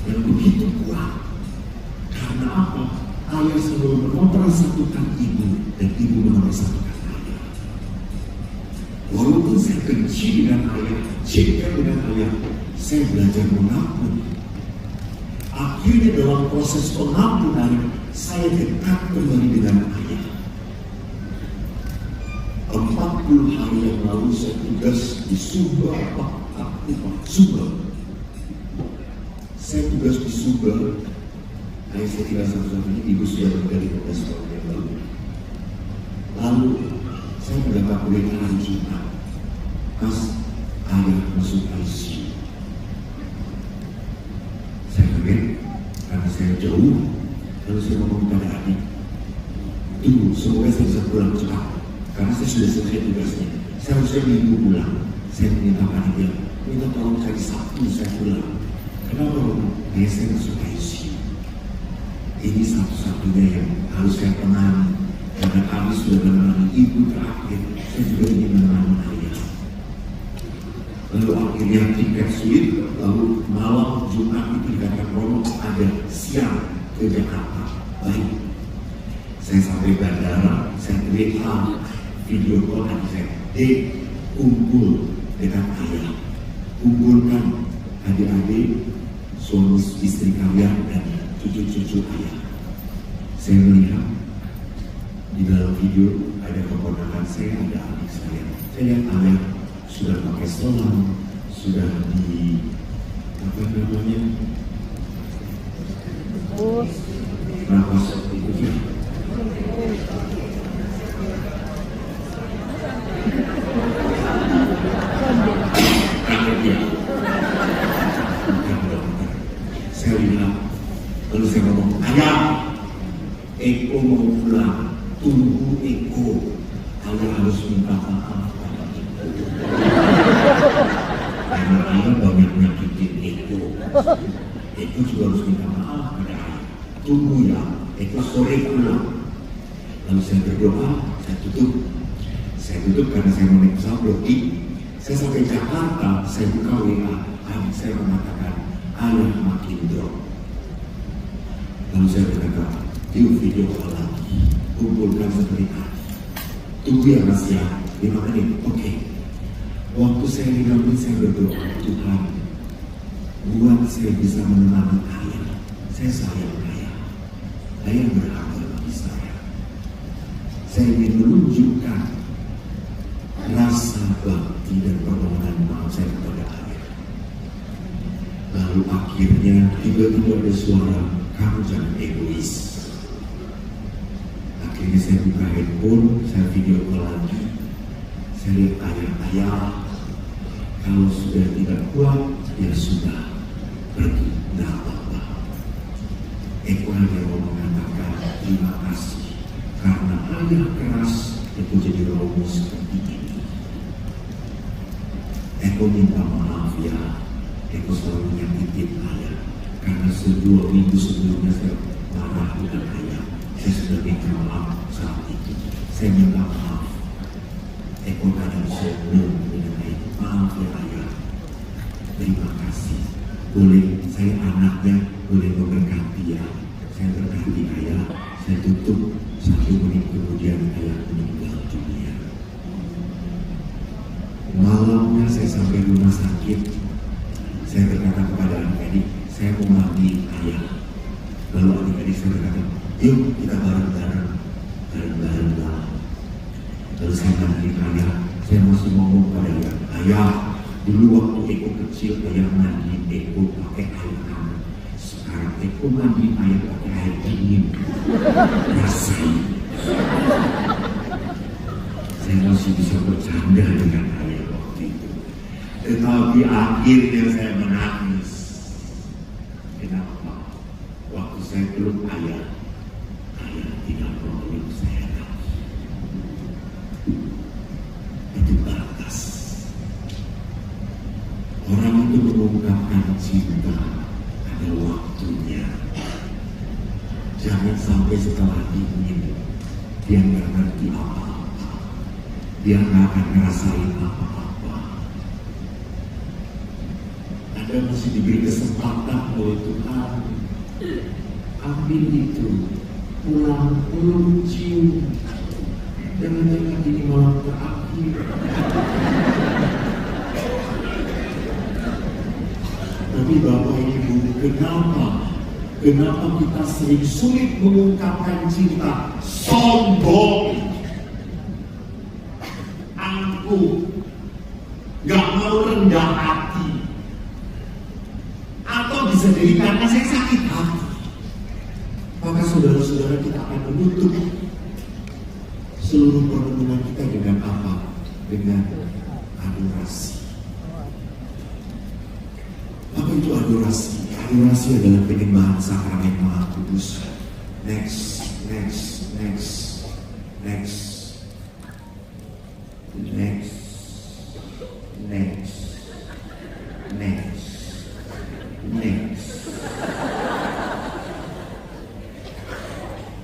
yang begitu kuat. Karena apa? Ayah selalu mempersatukan ibu dan ibu mempersatukan ayah. Walaupun saya benci dengan ayah, jengkel dengan ayah, saya belajar mengampuni. Akhirnya dalam proses pengampunan, saya dekat kembali dengan ayah. 40 hari yang lalu saya tugas di Sumber, Saya tugas di Sumber. Ayah saya tinggal satu-satunya, ibu sudah meninggal 15 tahun yang lalu. Lalu saya mendapat berita hari Jumat, pas ayah masuk ICU. Saya kaget karena saya jauh. Lalu saya ngomong kepada adik, tunggu, semoga saya bisa pulang cepat karena saya sudah selesai tugasnya. Saya harusnya minggu pulang. Saya minta pada dia, minta tolong cari Sabtu saya pulang. Kenapa? Ayah saya masuk ICU. Ini satu-satunya yang harus saya tenang. Karena kami sudah menemani ibu terakhir, saya juga ingin menemani ayah. Lalu akhirnya tiket sulit, lalu malam Jumat itu dikatakan Romo ada siang ke Jakarta. Baik, saya sampai bandara, saya WA video call adik saya, kumpul dengan ayah, kumpulkan adik-adik, suami istri kalian dan cucu-cucu ayah. Saya melihat di dalam video ada keponakan saya, ada adik saya. Saya lihat ayah sudah pakai selang, sudah di apa namanya? Nafas itu ya. Saya lihat, lalu saya ngomong, ayah, Eko mau pulang. Tunggu Eko, ayah harus minta maaf pada Eko. Karena ayah banyak nyakitin Eko. Eko juga harus minta maaf pada ayah. Tunggu ya, Eko sore pulang. Lalu saya berdoa, saya tutup. Saya tutup karena saya mau naik pesawat blocking. Saya sampai Jakarta, saya buka WA. Adik saya mengatakan, ayah makin drop. Lalu saya berkata, yuk video call lagi. Kumpulkan seperti tadi. Tunggu ya mas ya, 5 menit. Oke. Waktu saya di dalam saya berdoa, Tuhan, buat saya bisa menemani ayah. Saya sayang ayah. Ayah berharga bagi saya. Saya ingin menunjukkan rasa bakti dan permohonan maaf saya kepada ayah. Lalu akhirnya tiba-tiba ada suara, kamu jangan egois. Akhirnya saya buka handphone, saya video call lagi. Saya lihat ayah, kalau sudah tidak kuat, ya sudah, pergi, tidak apa-apa. Eko hanya mau mengatakan terima kasih, karena ayah keras, Eko jadi romo seperti ini. Eko minta maaf ya, Eko selalu menyakitin ayah, karena 2 minggu sebelumnya saya marah dengan ayah. Saya sudah minta maaf saat itu. Saya minta maaf. Eko kadang sombong dengan ayah. Maaf ya ayah. Terima kasih. Boleh saya anaknya, boleh memberkati ya. Saya berkati ayah. Saya tutup 1 menit kemudian ayah meninggal dunia. Malamnya saya sampai rumah sakit. Saya berkata kepada adik-adik, saya mau mandi ayah. Lalu adik-adik saya berkata, yuk kita bareng-bareng lah. Lalu saya mandi ayah, saya masih ngomong pada ayah, ayah, dulu waktu Eko kecil ayah mandi Eko pakai air hangat. Sekarang Eko mandi ayah pakai air dingin. Rasain. Saya masih bisa bercanda dengan ayah waktu itu. Tetapi akhirnya saya menangis. Kenapa? Waktu saya peluk ayah tidak mau peluk saya lagi. Itu batas. Orang itu mengungkapkan cinta ada waktunya. Jangan sampai setelah ini dia nggak ngerti apa-apa. Dia nggak akan ngerasain apa-apa. Anda masih diberi kesempatan oleh Tuhan. Ambil itu, pulang cium. Jangan-jangan ini malam terakhir. Tapi Bapak Ibu, kenapa kita sering sulit mengungkapkan cinta? Sombong, angkuh, gak mau rendah hati, atau bisa jadi karena saya sakit hati. Maka saudara-saudara, kita akan menutup seluruh pertemuan kita dengan apa? Dengan adorasi. Apa itu adorasi? Adorasi adalah penyembahan sakramen Maha Kudus. Next.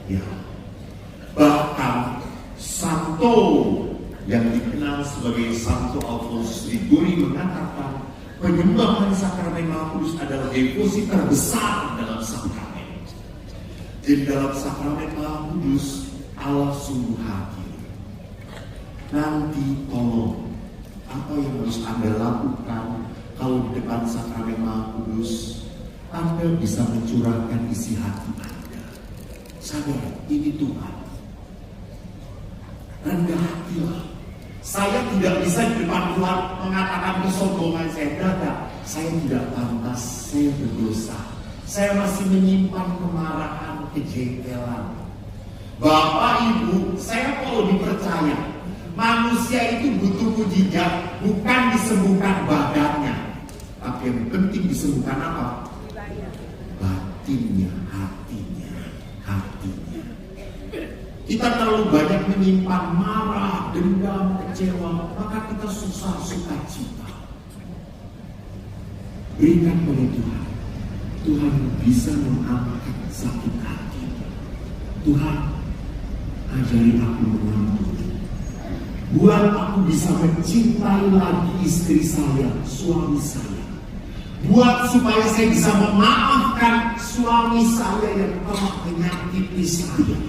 Ya. Bahkan Santo yang dikenal sebagai Santo Alfonsus Liguori mengatakan penyembahan sakramen Maha Kudus adalah devosi terbesar dalam sakramen. Jadi dalam sakramen Maha Kudus Allah sungguh hadir. Nanti tolong, apa yang harus Anda lakukan kalau di depan sakramen Maha Kudus? Anda bisa mencurahkan isi hati Anda. Sadar, ini Tuhan. Rendah hatilah. Saya tidak bisa di depan Tuhan mengatakan kesombongan saya. Saya tidak pantas, saya berdosa. Saya masih menyimpan kemarahan, kejengkelan. Bapak Ibu, saya kalau dipercaya, manusia itu butuh mujizat, bukan disembuhkan badannya. Tapi yang penting disembuhkan apa? Batinnya, hatinya. Kita terlalu banyak menyimpan marah, dendam, kecewa, maka kita susah sukacita. Berikan pada Tuhan. Tuhan bisa mengangkat sakit hati. Tuhan, ajari aku mengampuni. Buat aku bisa mencintai lagi istri saya, suami saya. Buat supaya saya bisa memaafkan suami saya yang telah menyakiti saya,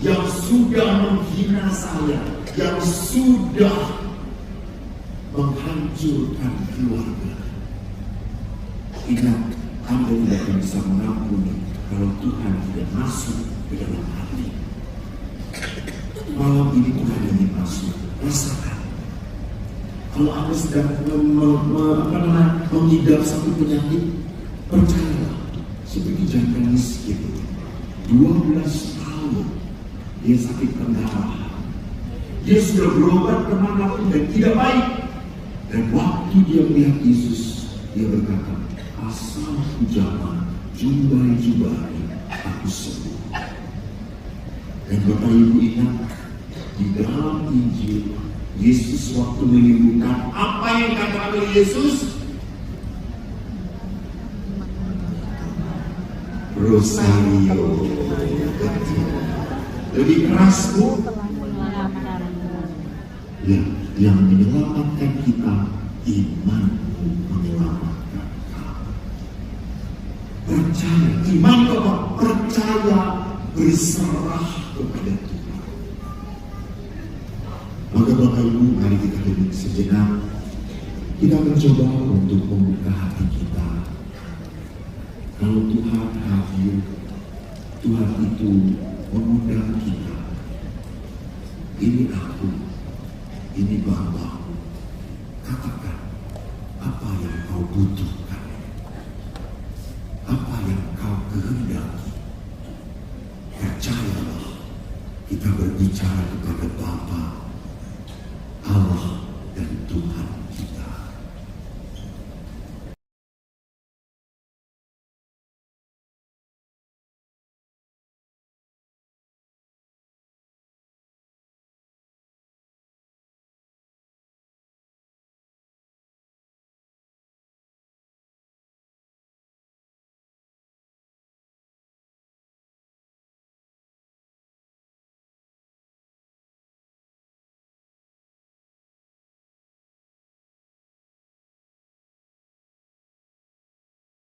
yang sudah menghina saya, yang sudah menghancurkan keluarga. Ingat, Anda tidak akan bisa mengampuni kalau Tuhan tidak masuk ke dalam hati. Malam ini Tuhan ingin masuk. Rasakan. Kalau Anda sedang mengidap satu penyakit, percayalah, seperti jangan miskin, 12 tahun dia sakit pendarahan. Dia sudah berobat kemanapun dan tidak baik. Dan waktu dia melihat Yesus, dia berkata, asal ku jamah, jumbai, aku sembuh. Dan Bapak Ibu ingat, di dalam Injil, Yesus waktu menyembuhkan, apa yang kata oleh Yesus? Rosario. Lebih keras Bu. Ya, yang menyelamatkan kita, imanmu menyelamatkan kamu. Percaya, iman apa? Percaya, berserah kepada Tuhan. Maka Bapak Ibu, mari kita duduk sejenak. Kita mencoba untuk membuka hati kita. Kalau Tuhan hadir, Tuhan itu mengundang kita. Ini aku, ini Bapakku. Katakan apa yang kau butuhkan, apa yang kau kehendaki. Percayalah, kita berbicara kepada Bapa